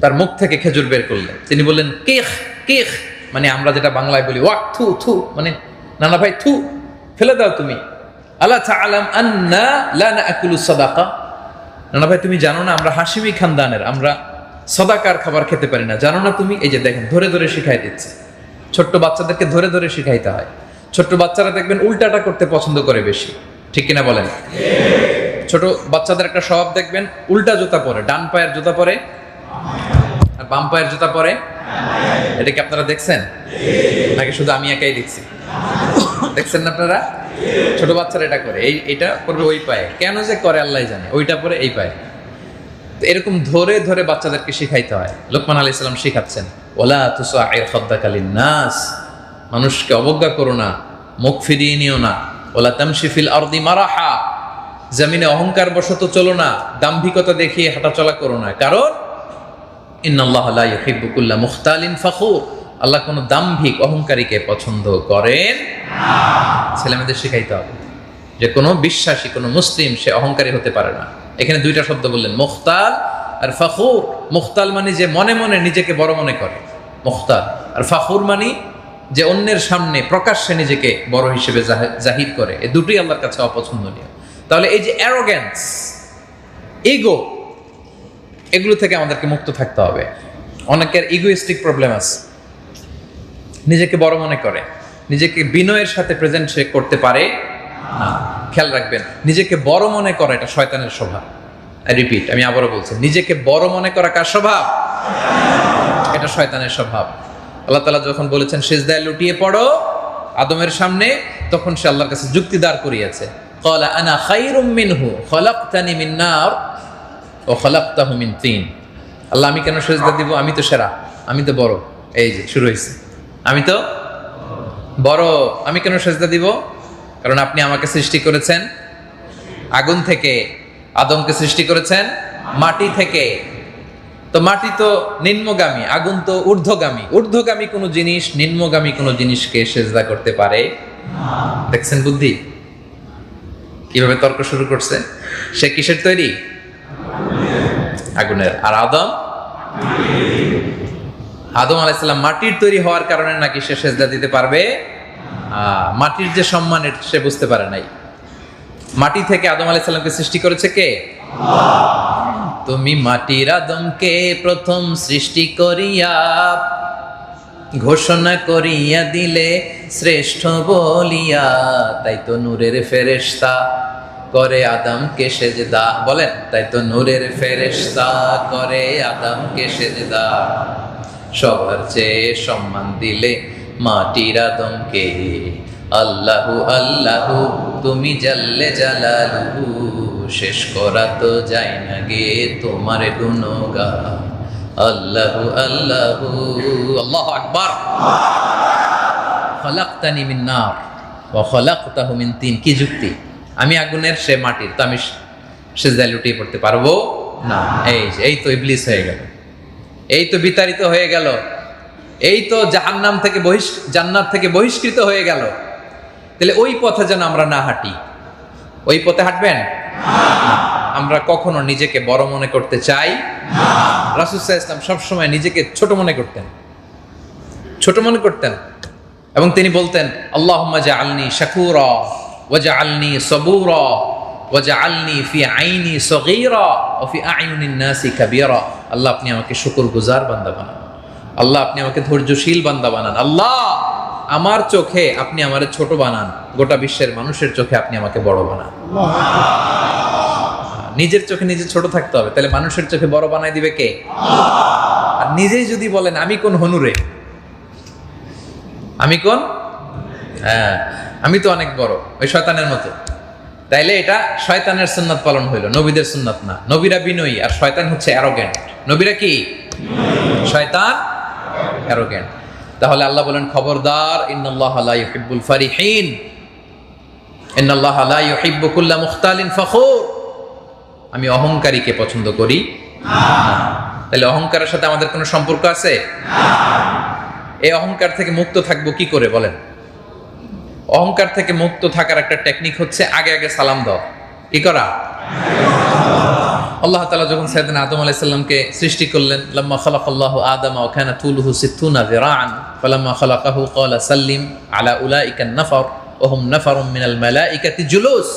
তার মুখ থেকে খেজুর বের করলেন। তিনি বললেন, কিখ কিখ, মানে আমরা যেটা বাংলায় বলি ওয়াক, থু থু, মানে নানা ভাই থু, ফেলে দাও তুমি। আলা তাআলাম আন্না লা নাকুলু সাদাকা, নানা ভাই তুমি জানো না আমরা হাশিমি খানদানের, আমরা সাদাকার খাবার খেতে পারি না, জানো না তুমি? এই যে দেখেন, ধরে ধরে শিখাই দিচ্ছে। ছোট্ট বাচ্চাদেরকে ধরে ধরে শিখাইতে হয়। ছোট্ট বাচ্চারা দেখবেন উল্টাটা করতে পছন্দ করে বেশি, ঠিক কিনা বলেন? ছোট বাচ্চাদের একটা স্বভাব দেখবেন, উল্টা জুতা পরে, ডান পায়ের জুতা পরে আর বাম পায়ের জুতা পরে। এটা কি আপনারা দেখছেন নাকি শুধু আমি একাই দেখছি? দেখছেন না আপনারা? ছোট বাচ্চারা এটা করে, এটা করবে ওই পায়ে, কেন যে করে আল্লাহ জানে, ওইটা পরে এই পায়ে। তো এরকম ধরে ধরে বাচ্চাদেরকে শিখাইতে হয়। লোকমান আলাইহিস সালাম শিখাচ্ছেন, ওয়ালা তুসাইর খাদ্দাকা লিন্নাস, মানুষকে অবজ্ঞা করো না, মুখ ফিরিয়ে নিও না। ওয়ালা তামশি ফিল আরদি মারাহা, জমিনে অহংকার বশত চলো না, দাম্ভিকতা দেখিয়ে হাঁটাচলা করো না। কারণ ইন্নাল্লাহা লা ইউহিব্বু কুল্লা মুখতালিন ফাখুর, আল্লাহ কোনো দাম্ভিক অহংকারীকে পছন্দ করেন না। ছেলেমেয়েদের শিখাইতে হবে যে কোনো বিশ্বাসী, কোনো মুসলিম সে অহংকারী হতে পারে না। এখানে 2টা শব্দ বললেন, মুখতাল আর ফাখুর। মুখতাল মানে যে মনে মনে নিজেকে বড় মনে করে, মুখতাল। আর ফাখুর মানে যে অন্যের সামনে প্রকাশ্যে নিজেকে বড় হিসেবে জাহির করে। এই দুটোই আল্লাহর কাছে অপছন্দনীয়। তাহলে এই যে অ্যারোগ্যান্স, ইগো, এগুলো থেকে আমাদেরকে মুক্ত থাকতে হবে। অনেকের ইগোইস্টিক প্রবলেম আছে, নিজেকে বড় মনে করে, নিজেকে বিনয়ের সাথে প্রেজেন্ট সে করতে পারে না। খেয়াল রাখবেন, নিজেকে বড় মনে করা এটা শয়তানের স্বভাব। রিপিট, আমি আবারও বলছি, নিজেকে বড় মনে করা কার স্বভাব? এটা শয়তানের স্বভাব। আল্লাহ তাআলা যখন বলেছেন সিজদায় লুটিয়ে পড়ো আদমের সামনে, তখন সে আল্লাহর কাছে যুক্তি দাঁড় করিয়েছে। ক্বালা আনা খায়রুম মিনহু খলাকতানি মিন নার ওয়া খলাকতাহু মিন তিন। আল্লাহ, আমি কেন সিজদা দিব? আমি তো সেরা, আমি তো বড়। এই যে শুরু হয়েছে, আমি তো বড়, আমি কেন সিজদা দিব? কারণ আপনি আমাকে সৃষ্টি করেছেন আগুন থেকে, আদমকে সৃষ্টি করেছেন মাটি থেকে। তো মাটি তো নিম্নগামী, আগুন তো ঊর্ধ্বগামী। ঊর্ধ্বগামী কোনো জিনিস নিম্নগামী কোনো জিনিসকে সিজদা করতে পারে? দেখছেন বুদ্ধি? কিভাবে তর্ক শুরু করছে? সে কিসের তৈরি? আগুনের। আর আদম আলাইহিস সালাম মাটির তৈরি হওয়ার কারণে নাকি সে সেজদা দিতে পারবে? মাটির যে সম্মান এটা সে বুঝতে পারে নাই। মাটি থেকে আদম আলাইহিস সালামকে সৃষ্টি করেছে কে? তুমি মাটির আদমকে প্রথম সৃষ্টি করিয়া ঘোষণা করিয়া দিলে শ্রেষ্ঠ বলিয়া, তাই তো নূরের ফেরেশতা করে আদমকে সেজদা। বলেন, তাই তো নূরের ফেরেশতা করে আদমকে সেজদা। সবার চেয়ে সম্মান দিলে মাটির আদমকে। আল্লাহু আল্লাহু তুমি জাল্লে জালালুহু, শেষ করা তো যায় না গে তোমার গুণগান। আল্লাহু আল্লাহু আল্লাহু আকবার। খলাকতানি মিন নার ওয়া খলাকতাহু মিন তিন। কি যুক্তি? আমি আগুনের, সে মাটির, তো আমি সেজদায় লুটিয়ে পড়তে পারবো না। এই তো ইবলিস হয়ে গেল, এই তো বিতাড়িত হয়ে গেল, এই তো জাহান্নাম থেকে জান্নাত থেকে বহিষ্কৃত হয়ে গেল। তাহলে ওই পথে যেন আমরা না হাঁটি। ওই পথে হাঁটবেন? আমরা কখনো নিজেকে বড় মনে করতে চাই? রাসূল সাল্লাল্লাহু আলাইহি ওয়াসাল্লাম সবসময় নিজেকে ছোট মনে করতেন, এবং তিনি বলতেন, আল্লাহুম্মা জাআলনি শাকুরা ওয়াজআলনি সাবুরা ওয়াজআলনি ফি আইনি সগীরা ওয়া ফি আ'য়ুনিন নাসি কাবীরা। আল্লাহ, আপনি আমাকে শুকরগুজার বান্দা বানান। আল্লাহ, আপনি আমাকে ধৈর্যশীল বান্দা বানান। আল্লাহ, আমার চোখে আপনি আমারে ছোট বানান, গোটা বিশ্বের মানুষের চোখে আপনি আমাকে বড় বানান। নিজের চোখে নিজে ছোট থাকতে হবে, তাহলে মানুষের চোখে বড় বানাই দিবে কে? আর নিজেই যদি বলেন আমি কোন হনুরে, আমি কোন, আমি তো অনেক বড়, ওই শয়তানের মতো, তাইলে এটা শয়তানের সুন্নাত পালন হইল, নবীদের সুন্নাত না। নবীরা বিনয়ী আর শয়তান হচ্ছে অ্যারোগেন্ট। নবীরা কি? শয়তান অ্যারোগেন্ট। তাহলে আল্লাহ বলেন, খবরদার, ইন্নাল্লাহা লা ইউহিব্বুল ফারিহিন, ইন্নাল্লাহা লা ইউহিব্বু কুল্লা মুখতালিন ফখুর। আমি অহংকারীকে পছন্দ করি না। তাহলে অহংকারের সাথে আমাদের কোনো সম্পর্ক আছে? এই অহংকার থেকে মুক্ত থাকবো কি করে বলেন? অহংকার থেকে মুক্ত থাকার একটা টেকনিক হচ্ছে আগে আগে সালাম দাও। কি করা? আল্লাহ তাআলা যখন সাইয়েদনা আদম আলাইহিস সালামকে সৃষ্টি করলেন, লাম্মা খালাকাল্লাহু আদামা ওয়া কানা তুলুহু 60 যিরাআন ফালাম্মা খালাকাহু ক্বালা সাল্লিম আলা উলাইকা নাফার ওয়া হুম নাফারুম মিনাল মালাইকাতি জুলুস।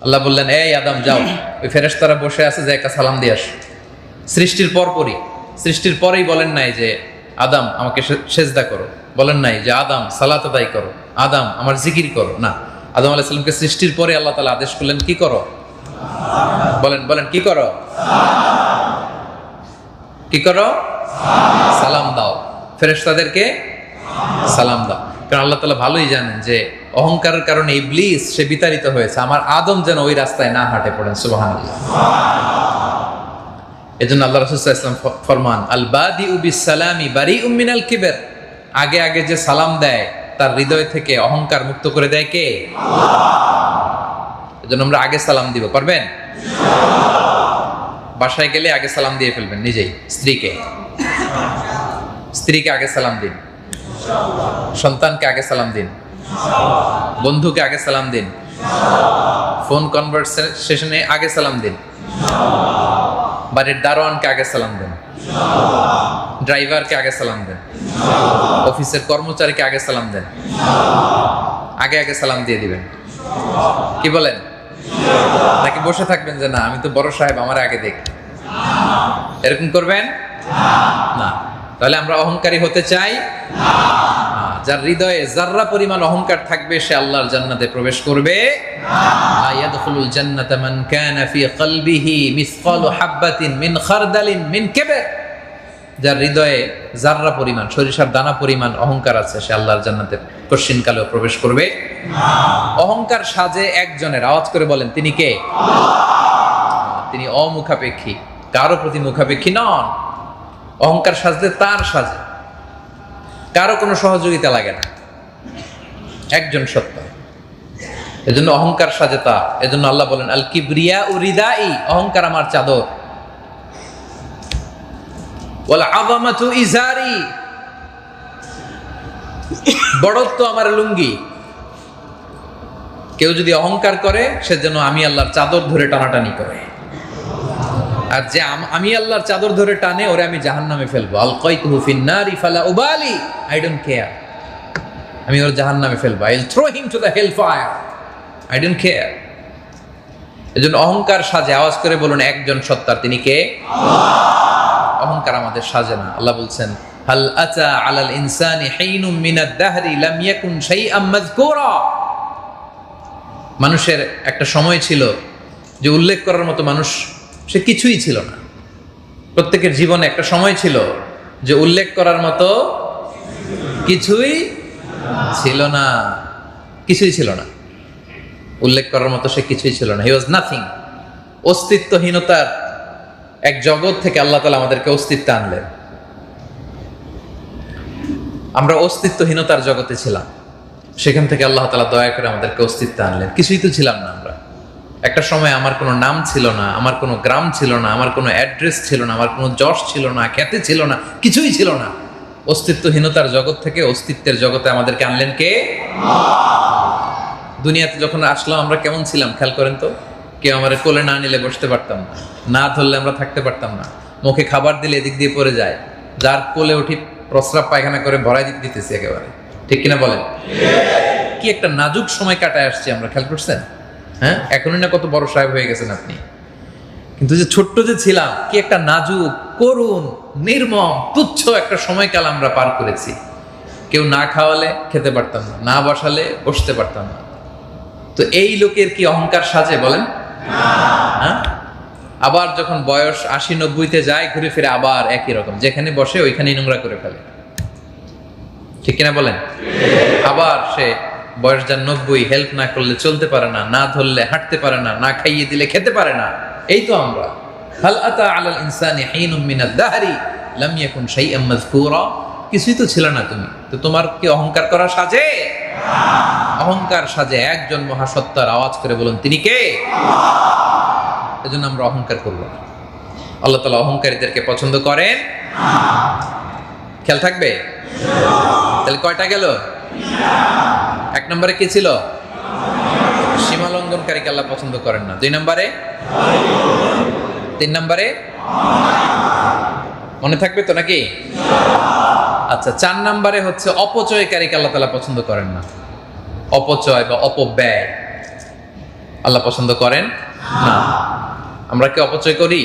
আল্লাহ বললেন, এই আদম যাও, ওই ফেরেশতারা বসে আছে, যে একটা সালাম দিয়ে আসো। সৃষ্টির পরেই বলেন নাই যে আদম আমাকে সেজদা করো, বলেন নাই যে আদম সালাত আদায় করো, আদম আমার জিকির করো, না। আদম আলাইহিস সালামকে সৃষ্টির পরে আল্লাহ তাআলা আদেশ করলেন কি করো? বলেন কি করো? কি করো? সালাম দাও। ফেরেশতাদেরকে সালাম দাও। কারণ আল্লাহ তাআলা ভালোই জানেন যে অহংকারের কারণে ইবলিস সে বিতাড়িত হয়েছে, আমার আদম যেন ওই রাস্তায় না হাঁটে। পড়েন সুবহানাল্লাহ। এজন্য আল্লাহ রাসূল সাল্লাল্লাহু আলাইহি ওয়াসাল্লাম ফরমান, আল বাদিউ বিসসালামি বারিউম মিনাল কিবর। আগে আগে যে সালাম দেয় তার হৃদয় থেকে অহংকার মুক্ত করে দেয় কে? আল্লাহ। এজন্য আমরা আগে সালাম দিব। পারবেন? বাসায় গেলে আগে সালাম দিয়ে ফেলবেন নিজেই। স্ত্রীকে আগে সালাম দিন, সন্তানকে আগে সালাম দিন, বন্ধুকে আগে সালাম দিন, ফোন কনভারসেশনে আগে সালাম দিন, বাড়ির দারোয়ানকে আগে সালাম দেন, ড্রাইভারকে আগে সালাম দেন, অফিসের কর্মচারীকে আগে সালাম দেন। আগে আগে সালাম দিয়ে দিবেন। কি বলেন? নাকি বসে থাকবেন যে না আমি তো বড় সাহেব, আমার আগে দেখ, এরকম করবেন না? তাহলে আমরা অহংকারী হতে চাই? যার হৃদয়ে যাররা পরিমাণ অহংকার থাকবে সে আল্লাহর জান্নাতে প্রবেশ করবে লা ইয়াদখুলুল জান্নাতা মান কানা ফি কলবিহি মিসকালু হাববাতিন মিন খারদালিন মিন কিবর। যার হৃদয়ে যাররা পরিমাণ, সরিষার দানা পরিমাণ অহংকার আছে, সে আল্লাহর জান্নাতে কশিনকালেও প্রবেশ করবে না। অহংকার সাজে একজনের, আওয়াজ করে বলেন তিনি কে? তিনি অমুখাপেক্ষী, কারো প্রতি মুখাপেক্ষী নন। অহংকার সাজলে তার সাজে, কারো কোনো সহযোগিতা লাগে না, একজন সত্য। এজন্য অহংকার সাজে তা। এজন্য আল্লাহ বলেন, আল কিবরিয়া উরিদাই, অহংকার আমার চাদর, ওয়াল আযামাতু ইজারি, বড়ত্ব আমার লুঙ্গি। কেউ যদি অহংকার করে সে যেন আমি আল্লাহর চাদর ধরে টানাটানি করে, আর যে আমি আল্লাহর চাদর ধরে টানে ওরে আমি জাহান্নামে ফেলবো। আলকাইতুহু ফিন-নারি ফালা উবালি, আই ডোন্ট কেয়ার, আমি ওর জাহান্নামে ফেলবো। I will throw him to the hell fire, I don't care. এজন্য অহংকার সাজে, আওয়াজ করে বলুন একজন সত্তার, তিনি কে? অহংকার আমাদের সাজে না। আল্লাহ বলছেন হাল আতা আলাল ইনসানি হিনুম মিনাদ দাহরি লাম ইয়াকুন শাইআম মাযকুরা। মানুষের একটা সময় ছিল যে উল্লেখ করার মতো মানুষ সে কিছুই ছিল না। প্রত্যেকের জীবনে একটা সময় ছিল যে উল্লেখ করার মতো কিছুই ছিল না, কিছুই ছিল না, উল্লেখ করার মতো সে কিছুই ছিল না। হি ওয়াজ নাথিং। অস্তিত্বহীনতার এক জগৎ থেকে আল্লাহ তাআলা আমাদেরকে অস্তিত্ব আনলেন। আমরা অস্তিত্বহীনতার জগতে ছিলাম, সেখান থেকে আল্লাহ তাআলা দয়া করে আমাদেরকে অস্তিত্ব আনলেন। কিছুই তো ছিলাম না আমরা। একটা সময় আমার কোনো নাম ছিল না, আমার কোনো গ্রাম ছিল না, আমার কোনো অ্যাড্রেস ছিল না, আমার কোনো যশ ছিল না, খ্যাতি ছিল না, কিছুই ছিল না। অস্তিত্বহীনতার জগৎ থেকে অস্তিত্বের জগতে আমাদেরকে আনলেন কে? দুনিয়াতে যখন আসলাম আমরা কেমন ছিলাম খেয়াল করেন তো। কেউ আমার কোলে না নিলে বসতে পারতাম না, না ধরলে আমরা থাকতে পারতাম না, মুখে খাবার দিলে এদিক দিয়ে পড়ে যায়, যার কোলে উঠি প্রস্রাব পায়খানা করে ভরাই দিতেছি একেবারে, ঠিক কিনা বলেন? কি একটা নাজুক সময় কাটায় আসছি আমরা, খেয়াল করছেন? হ্যাঁ, এখনই না কত বড় সাহেব হয়ে গেছেন আপনি, কিন্তু যে ছোট্ট যে ছিলাম, কি একটা নাজুক, করুণ, নির্মম, তুচ্ছ একটা সময়কাল আমরা পার করেছি। কেউ না খাওয়ালে খেতে পারতাম না, না বসালে বসতে পারতাম না। তো এই লোকের কি অহংকার সাজে বলেন? হ্যাঁ, আবার যখন বয়স 80-90-তে যায়, ঘুরে ফিরে আবার একই রকম, যেখানে বসে ওইখানেই নোংরা করে ফেলে, ঠিক কিনা বলেন? আবার সে বয়স যার 90, হেল্প না করলে চলতে পারে না, না ধরলে হাঁটতে পারে না, না খাইয়ে দিলে খেতে পারে না। এই তো আমরা। হাল আতা আলাল ইনসানি হিনুম মিনাদ দাহরি লাম ইয়াকুন শাইআম মাযকুরা। কিছুই তো ছিল না তুমি, তো তোমার কি অহংকার করা সাজে? অহংকার সাজে একজন মহাসত্তার। আওয়াজ করে বলুন তিনি কে? এজন্য আমরা অহংকার করব না। আল্লাহ তাআলা অহংকারীদেরকে পছন্দ করেন। খেয়াল থাকবে? তাহলে কয়টা গেল? 1 নম্বরে কি ছিল? সীমা লঙ্ঘনকারীকে আল্লাহ পছন্দ করেন না। 2 নম্বরে, 3 নম্বরে মনে থাকবে তো নাকি? আচ্ছা, 4 নম্বরে হচ্ছে অপচয়কারীকে আল্লাহ তাআলা পছন্দ করেন না। অপচয় বা অপব্যয় আল্লাহ পছন্দ করেন না। আমরা কি অপচয় করি?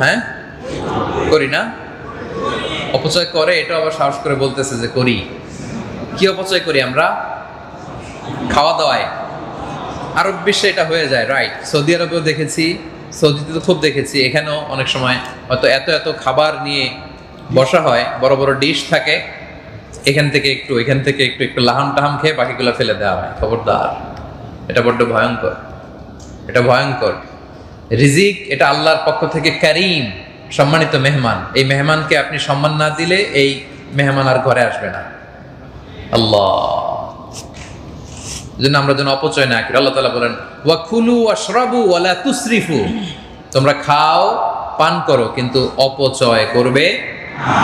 হ্যাঁ, করি না? অপচয় করে, এটা আবার সাহস করে বলতেছে যে করি। কি অপচয় করি আমরা? খাওয়া দাওয়ায়। আরব বিশ্বে এটা হয়ে যায়, রাইট? সৌদি আরবেও দেখেছি, সৌদিতে তো খুব দেখেছি, এখানেও অনেক সময় হয়তো এত এত খাবার নিয়ে বসা হয়, বড় বড় ডিশ থাকে, এখান থেকে একটু এখান থেকে একটু একটু লাহাম টাহাম খেয়ে বাকিগুলো ফেলে দেওয়া হয়। খবরদার, এটা বড্ড ভয়ঙ্কর, এটা ভয়ঙ্কর। রিজিক এটা আল্লাহর পক্ষ থেকে কারীম, সম্মানিত মেহমান। এই মেহমানকে আপনি সম্মান না দিলে এই মেহমান আর ঘরে আসবে না। আল্লাহ জন্য আমরা যেন অপচয় না করি। আল্লাহ তাআলা বলেন ওয়া কুলু ওয়াশরাবু ওয়া লা তুসরিফু, তোমরা খাও পান করো কিন্তু অপচয় করবে না।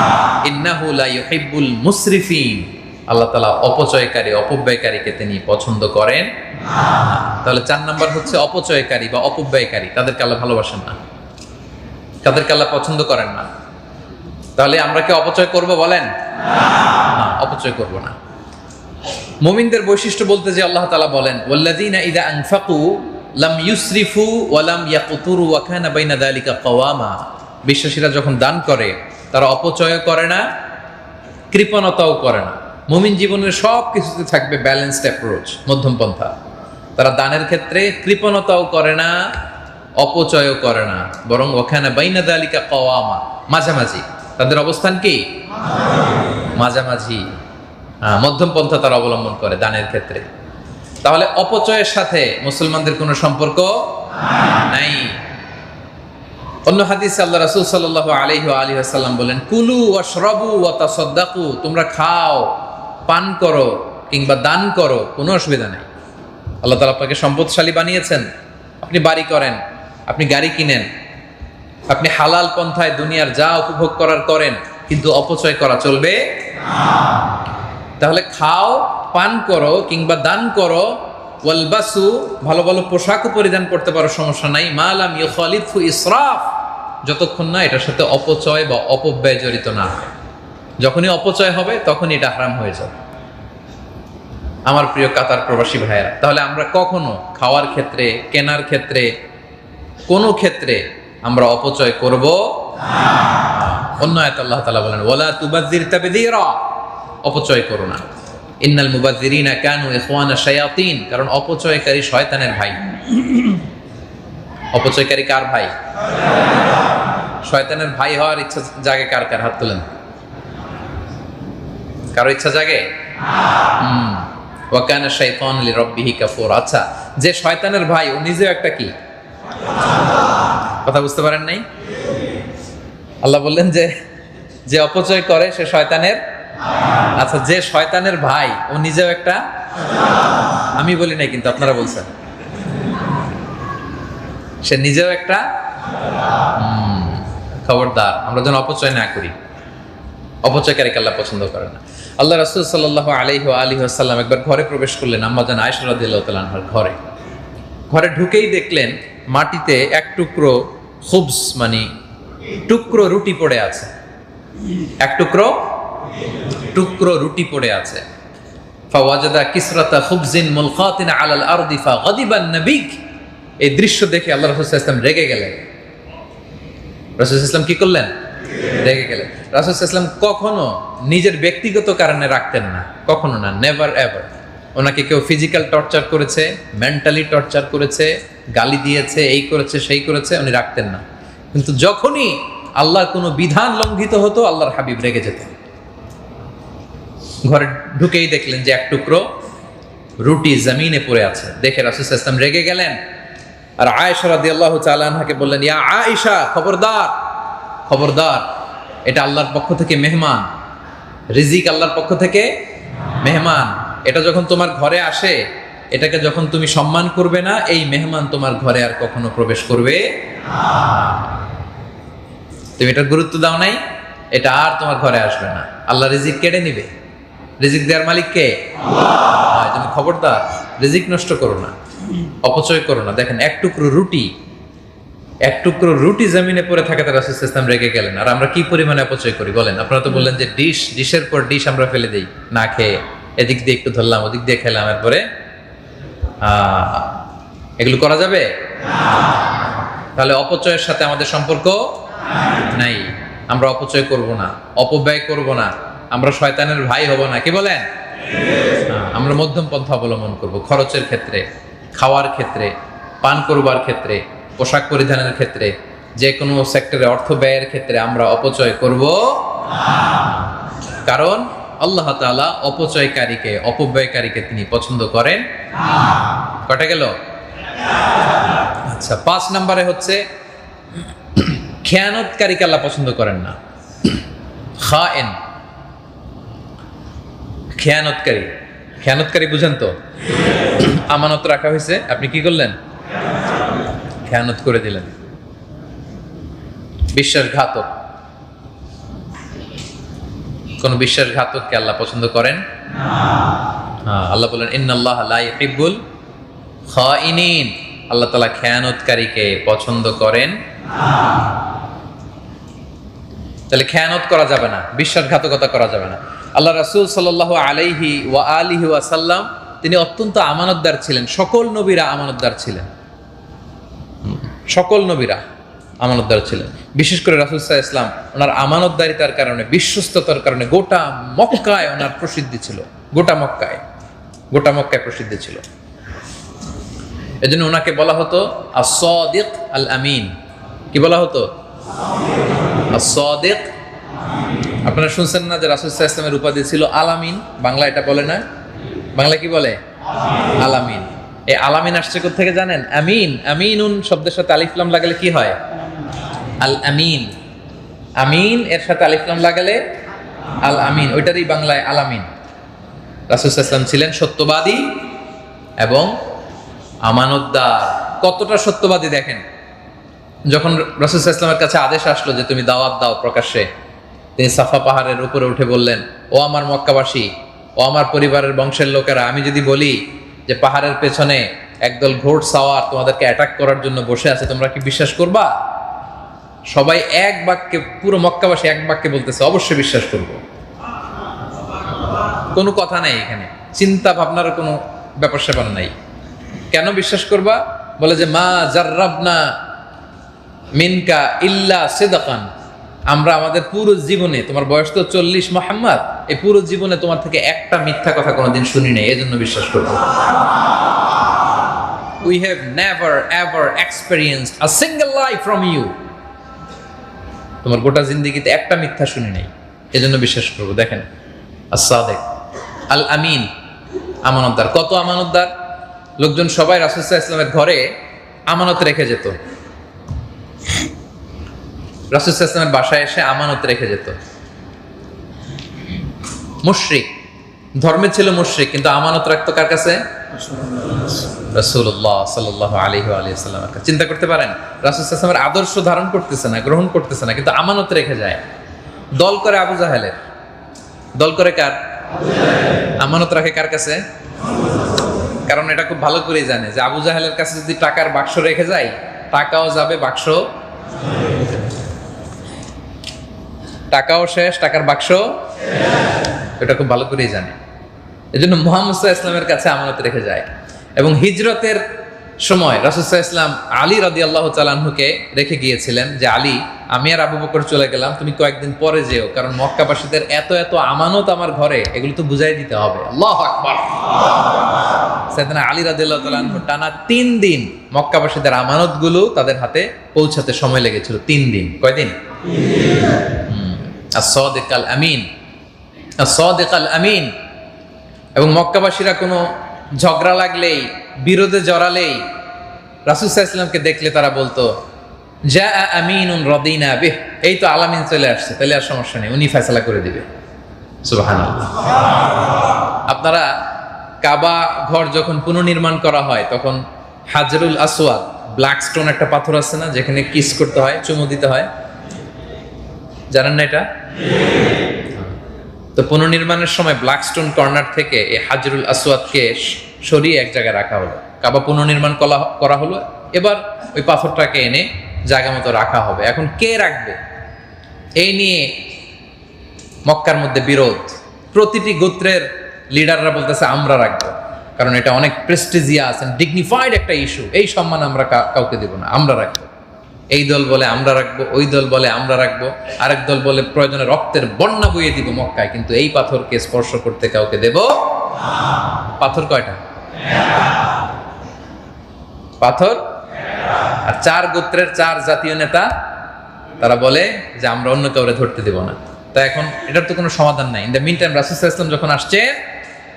ইন্নাহু লা ইউহিব্বুল মুসরিফিন, আল্লাহ তাআলা অপচয়কারী অপব্যয়কারীকে তিনি পছন্দ করেন না। তাহলে 4 নাম্বার হচ্ছে অপচয়কারী বা অপব্যয়কারী, তাদেরকে আল্লাহ ভালোবাসেন না, তাদেরকে আল্লাহ পছন্দ করেন না। তাহলে আমরা কি অপচয় করব বলেন? না, অপচয় করব না। মুমিনদের বৈশিষ্ট্য বলতে যে আল্লাহ তাআলা বলেন ওয়াল্লাযীনা ইযা আনফাকু লাম ইউসরিফু ওয়া লাম ইয়াকতুরু ওয়া কানা বাইনা যালিকা কাওয়ামা। বিশ্বাসীরা যখন দান করে তারা অপচয় করে না, কৃপণতাও করে না। মুমিন জীবনের সব কিছুতে থাকবে ব্যালেন্সড অ্যাপ্রোচ, মধ্যম পন্থা। তারা দানের ক্ষেত্রে কৃপণতাও করে না, অপচয়ও করে না, বরং ওয়া কানা বাইনা যালিকা কাওয়ামা, মাঝামাঝি। তাদের অবস্থান কি? মাঝামাঝি, মধ্যম পন্থা তারা অবলম্বন করে দানের ক্ষেত্রে। তাহলে অপচয়ের সাথে মুসলমানদের কোনো সম্পর্ক নাই। অন্য হাদিসে আল্লাহ রাসূল সাল্লাল্লাহু আলাইহি ওয়া আলিহি ওয়াসাল্লাম বলেন কুলু ওয়াশরাবু ওয়া তাসাদ্দাকু, তোমরা খাও, পান করো কিংবা দান করো, কোনো অসুবিধা নেই। আল্লাহ তাআলা আপনাকে সম্পদশালী বানিয়েছেন, আপনি বাড়ি করেন, আপনি গাড়ি কিনেন, আপনি হালাল পন্থায় দুনিয়ার যা উপভোগ করার করেন, কিন্তু অপচয় করা চলবে না। তাহলে খাও, পান করো কিংবা দান করো, ওয়ালবাসু, ভালো ভালো পোশাকও পরিধান করতে পারো, সমস্যা নাই, মা লাম ইউখালিফু ইসরাফ, যতক্ষণ না এটার সাথে অপচয় বা অপব্যয় জড়িত না হয়। যখনই অপচয় হবে তখনই এটা হারাম হয়ে যাবে। আমার প্রিয় কাতার প্রবাসী ভাইয়েরা, তাহলে আমরা কখনো খাওয়ার ক্ষেত্রে, কেনার ক্ষেত্রে, কোনো ক্ষেত্রে আমরা অপচয় করব না। অন্য আয়াতে আল্লাহ তাআলা বলেন ওয়ালা তুবাযযির তাবযীরা, অপচয় করো না। ইন্নাল মুবাযযিরিনা কানু ইখওয়ানা শায়াতিন, কারণ অপচয়কারী শয়তানের ভাই। অপচয়কারী কার ভাই? শয়তানের ভাই হওয়ার ইচ্ছা জাগে কার কার? হাত তোলেন। কারো ইচ্ছা জাগে? ওয়া কানা শাইতানু লিরাব্বিহি কাফুরা। আচ্ছা, যে শয়তানের ভাই ও নিজেও একটা কি? কথা বুঝতে পারেন নাই? আল্লাহ বললেন যে যে অপচয় করে সে শয়তানের। আচ্ছা, যে শয়তানের ভাই ও নিজেও একটা, আমি বলি নাই কিন্তু আপনারা বলছেন, সে নিজেও একটা। খবরদার, আমরা যেন অপচয় না করি। অপচয়কারীকে আল্লাহ পছন্দ করে না। আল্লাহ রাসূল সাল্লাল্লাহু আলাইহি ওয়া আলিহি ওয়াসাল্লাম একবার ঘরে প্রবেশ করলেন, আম্মা জান আয়েশা রাদিয়াল্লাহু তাআলা আনহার ঘরে। ঘরে ঢুকেই দেখলেন মাটিতে এক টুকরো খুবস, মানে টুকরো রুটি পড়ে আছে। এক টুকরো রুটি পড়ে আছে। ফাওয়াজাদা কিসরাতা খুবজিন মুলকাতিন আলাল আরদি ফাগাদিবান নবী। এই দৃশ্য দেখে আল্লাহ রাসূল সাল্লাল্লাহু আলাইহি ওয়াসাল্লাম রেগে গেলেন। রাসূল সাল্লাল্লাহু আলাইহি ওয়াসাল্লাম কি করলেন? রেগে গেলেন। রাসূল সাল্লাল্লাহু আলাইহি ওয়াসাল্লাম কখনো নিজের ব্যক্তিগত কারণে রাখতেন না, কখনো না, নেভার এভার। ওনাকে কেউ ফিজিক্যাল টর্চার করেছে, মেন্টালি টর্চার করেছে, গালি দিয়েছে, এই করেছে, সেই করেছে, উনি রাখতেন না। কিন্তু যখনই আল্লাহর কোনো বিধান লঙ্ঘিত হতো আল্লাহর হাবিব রেগে যেতেন। ঘরে ঢুকেই দেখলেন যে এক টুকরো রুটি জমিনে পড়ে আছে, দেখে রাসূল সাল্লাল্লাহু আলাইহি ওয়াসাল্লাম রেগে গেলেন। আর আয়েশা রাদিয়াল্লাহু তাআলা আনহাকে বললেন, ইয়া আয়েশা, খবরদার, খবরদার, এটা আল্লাহর পক্ষ থেকে মেহমান, রিজিক আল্লাহর পক্ষ থেকে মেহমান। এটা যখন তোমার ঘরে আসে, এটাকে যখন তুমি সম্মান করবে না, এই মেহমান তোমার ঘরে আর কখনো প্রবেশ করবে না। তুমি এটার গুরুত্ব দাও নাই, এটা আর তোমার ঘরে আসবে না। আল্লাহ রিজিক কেড়ে নিবে। রিজিক দেওয়ার মালিক কে? আল্লাহ। তুমি খবরদার, রিজিক নষ্ট করো না, অপচয় করো না। দেখেন এক টুকরো রুটি জমিনে পড়ে থাকাতে রাসূল সাল্লাল্লাহু আলাইহি ওয়াসাল্লাম রেগে গেলেন। আর আমরা কি পরিমাণে অপচয় করি বলেন? আপনারা তো বললেন যে ডিশের পর ডিশ আমরা ফেলে দেই না খেয়ে, এদিক দিয়ে একটু ধরলাম, ওদিক দিয়ে খেলাম, এরপরে এগুলো করা যাবে? তাহলে অপচয়ের সাথে আমাদের সম্পর্ক নাই। আমরা অপচয় করব না, অপব্যয় করব না, আমরা শয়তানের ভাই হব না। কি বলেন? আমরা মধ্যম পন্থা অবলম্বন করব। খরচের ক্ষেত্রে, খাওয়ার ক্ষেত্রে, পান করবার ক্ষেত্রে, পোশাক পরিধানের ক্ষেত্রে, যে কোনো সেক্টরে অর্থ ব্যয়ের ক্ষেত্রে আমরা অপচয় করব না। কারণ আল্লাহ তাআলা অপচয়কারীকে, অপব্যয়কারীকে তিনি পছন্দ করেন না। কটা গেল? আচ্ছা, 5 নম্বরে হচ্ছে খেয়ানতকারীকে আল্লাহ পছন্দ করেন না। খায়েন, খেয়ানতকারী বুঝেন তো? আমানত রাখা হয়েছে, আপনি কি করলেন? খেয়ানত করে দিলেন। বিশ্বাসঘাতক, কোন বিশ্বাসঘাতককে আল্লাহ পছন্দ করেন না। আল্লাহ বলেন ইন্নাল্লাহা লা ইউহিব্বুল খাইনিন, আল্লাহ তাআলা খেয়ানতকারীকে পছন্দ করেন না। তাহলে খেয়ানত করা যাবে না, বিশ্বাসঘাতকতা করা যাবে না। আল্লাহ রাসূল সাল্লাল্লাহু আলাইহি ওয়া আলিহি ওয়াসাল্লাম তিনি অত্যন্ত আমানতদার ছিলেন। সকল নবীরা আমানতদার ছিলেন, সকল নবীরা আমানতদার ছিলেন। বিশেষ করে রাসূল সাল্লাল্লাহু আলাইহি ওয়াসাল্লাম ওনার আমানতদারিতার কারণে, বিশ্বস্ততার কারণে গোটা মক্কায় ওনার প্রসিদ্ধি ছিল। গোটা মক্কায় প্রসিদ্ধি ছিল। এজন্য ওনাকে বলা হতো আস-সাদিক আল আমিন। কি বলা হতো? আস-সাদিক। আপনারা শুনছেন না যে রাসূল সাল্লাল্লাহু আলাইহি ওয়াসাল্লামের উপাধি ছিল আলামিন? বাংলা এটা বলে না? বাংলা কি বলে? আলামিন। এই আলামিন আসছে কোথা থেকে জানেন? আমিন, আমিনুন শব্দের সাথে আলিফ লাম লাগালে কি হয়? আল আমিন। আমিন এর সাথে আলিফ লাম লাগালে আল আমিন, ওইটারই বাংলায় আলামিন। রাসূল সাল্লাল্লাহু আলাইহি ওয়াসাল্লাম ছিলেন সত্যবাদী এবং আমানতদার। কতটা সত্যবাদী দেখেন, যখন রাসূল সাল্লাল্লাহু আলাইহি ওয়াসাল্লামের কাছে আদেশ আসলো যে তুমি দাওয়াত দাও প্রকাশ্যে, তিনি সাফা পাহাড়ের উপরে উঠে বললেন, ও আমার মক্কাবাসী, ও আমার পরিবারের বংশের লোকেরা, আমি যদি বলি যে পাহাড়ের পেছনে একদল ঘোড় সাওয়ার তোমাদেরকে অ্যাটাক করার জন্য বসে আছে, তোমরা কি বিশ্বাস করবা? সবাই এক বাক্যে, পুরো মক্কাবাসী এক বাক্যে বলতেছে অবশ্যই বিশ্বাস করব। কোনো কথা নাই এখানে, চিন্তা ভাবনার কোনো ব্যাপার স্যাপার নাই। কেন বিশ্বাস করবা? বলে যে মা জাররাবনা মিনকা ইল্লা সিদকান, আমরা আমাদের পুরো জীবনে, তোমার বয়স তো 40 মুহাম্মদ, এই পুরো জীবনে তোমার থেকে একটা মিথ্যা কথা কোনোদিন শুনি নাই, এজন্য বিশ্বাস করবো। We have never ever experienced a single lie from you. তোমার গোটা জিন্দেগিতে একটা মিথ্যা শুনি নাই, এজন্য বিশ্বাস করবো। দেখেন as-সাদিক আল আমিন, আমানতদার। কত আমানতদার! লোকজন সবাই রাসূল সাল্লাল্লাহু আলাইহি ওয়াসাল্লামের ঘরে আমানত রেখে যেত, রাসূল সাল্লাল্লাহু আলাইহি ওয়াসাল্লামের বাসায় এসে আমানত রেখে যেত। মুশরিক, ধর্মে ছিল মুশরিক, কিন্তু আমানত রাখতো কার কাছে? রাসূলুল্লাহ সাল্লাল্লাহু আলাইহি ওয়া সাল্লামের কাছে। চিন্তা করতে পারেন, রাসূল সাল্লাল্লাহু আলাইহি ওয়াসাল্লামের আদর্শ ধারণ করতেছে না, গ্রহণ করতেছে না, কিন্তু আমানত রেখে যায়। দল করে আবু জাহেলের, দল করে কার? আমানত রাখে কার কাছে? কারণ এটা খুব ভালো করেই জানে যে আবু জাহেলের কাছে যদি টাকার বাক্স রেখে যায়, টাকাও যাবে, বাক্স, টাকাও শেষ, টাকার বাক্স, এটা খুব ভালো করেই জানে। এজন্য মুহাম্মদ সাল্লাল্লাহু আলাইহি ওয়াসাল্লামের কাছে আমানত রেখে যায়। এবং হিজরতের সময় রাসূল সাল্লাল্লাহু আলাইহি ওয়াসাল্লাম আলী রাদিয়াল্লাহু তাআলা আনহুকে রেখে গিয়েছিলেন যে আলী, আমি আর আবু বকর চলে গেলাম, তুমি কয়েকদিন পরে যেও, কারণ মক্কাবাসীদের এত এত আমানত আমার ঘরে, এগুলো তো বুঝাই দিতে হবে। আল্লাহু আকবার। সাইয়েদনা আলী রাদিয়াল্লাহু তাআলা আনহু টানা 3 দিন মক্কাবাসীদের আমানতগুলো তাদের হাতে পৌঁছাতে সময় লেগেছিল। 3 দিন। কয়দিন? as-সাদিক আল আমিন, as-সাদিক আল আমিন। এবং মক্কাবাসীরা কোনো ঝগড়া লাগলেই, বিরোধে জড়ালেই রাসূল সাল্লাল্লাহু আলাইহি ওয়াসাল্লামকে দেখলে তারা বলতো জা আমিনুন রাদিনা বিহ, এই তো আলামিন চলে আসছে, তাহলে আর সমস্যা নেই, উনি ফয়সালা করে দিবে। সুবহানাল্লাহ। আপনারা কাবা ঘর যখন পুনর্নির্মাণ করা হয়, তখন হাজরুল আসওয়াদ, ব্ল্যাক স্টোন একটা পাথর আছে না, যেখানে কিস করতে হয়, চুমু দিতে হয়, জানেন না এটা? তো পুনর্নির্মাণের সময় ব্ল্যাক স্টোন কর্নার থেকে এই হাজরুল আসওয়াদকে সরিয়ে এক জায়গায় রাখা হলো। কাবা পুনর্নির্মাণ করা হলো, এবার ওই পাথরটাকে এনে জায়গা মতো রাখা হবে। এখন কে রাখবে, এই নিয়ে মক্কার মধ্যে বিরোধ। প্রতিটি গোত্রের লিডাররা বলতেছে আমরা রাখবো, কারণ এটা অনেক প্রেস্টিজিয়াস এন্ড ডিগনিফাইড একটা ইস্যু, এই সম্মান আমরা কাউকে দেব না, আমরা রাখবো। এই দল বলে আমরা রাখবো, ওই দল বলে আমরা রাখবো, আরেক দল বলে প্রয়োজনে রক্তের বন্যা বইয়ে দিব মক্কায়, কিন্তু এই পাথরকে স্পর্শ করতে কাউকে দেব। পাথর কয়টা? পাথর। আর 4 গোত্রের 4 জাতীয় নেতা, তারা বলে যে আমরা অন্য কাউরে ধরতে দেব না। তা এখন এটার তো কোনো সমাধান নাই। ইন দ্য মিন টাইম রাসূল সাল্লাল্লাহু আলাইহি ওয়াসাল্লাম যখন আসছে,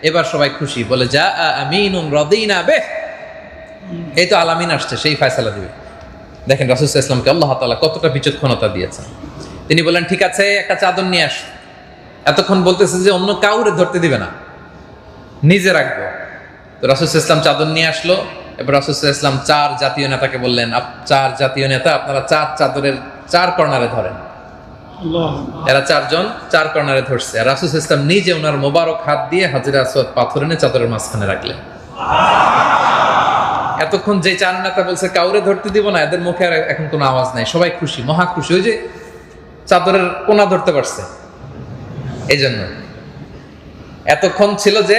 এবার সবাই খুশি, বলে যা আমিনুন রাদিনা বিহ, এই তো আলামিন আসছে, সেই ফয়সালা দিবে। দেখেন রাসূল সাল্লাল্লাহু আলাইহি ওয়াসাল্লামকে আল্লাহ তাআলা কতটা বিচক্ষণতা দিয়েছেন। তিনি বলেন ঠিক আছে, একটা চাদর নিয়ে আস। এতক্ষণ বলতেছে যে অন্য কাউরে ধরতে দিবে না, নিজে রাখবো। তো রাসূল সাল্লাল্লাহু আলাইহি ওয়াসাল্লাম চাদর নিয়ে আসলো। এবার রাসূল সাল্লাল্লাহু আলাইহি ওয়াসাল্লাম 4 জাতীয় নেতাকে বললেন, 4 জাতীয় নেতা, আপনারা 4 চাদরের 4 কর্নারে ধরেন। এরা 4 জন 4 কর্নারে ধরছে। আর রাসূল সাল্লাল্লাহু আলাইহি ওয়াসাল্লাম নিজে ওনার মোবারক হাত দিয়ে হাজরে আসওয়াদ পাথর এনে চাদরের মাঝখানে রাখলেন। এতক্ষণ যে 4 নেতা বলছে কাউরে ধরতে দিব না, এদের মুখে আর এখন কোনো আওয়াজ নাই, সবাই খুশি, মহা খুশি। ওই যে চাদরের কোনা ধরতে পারছে, এই জন্য। এতক্ষণ ছিল যে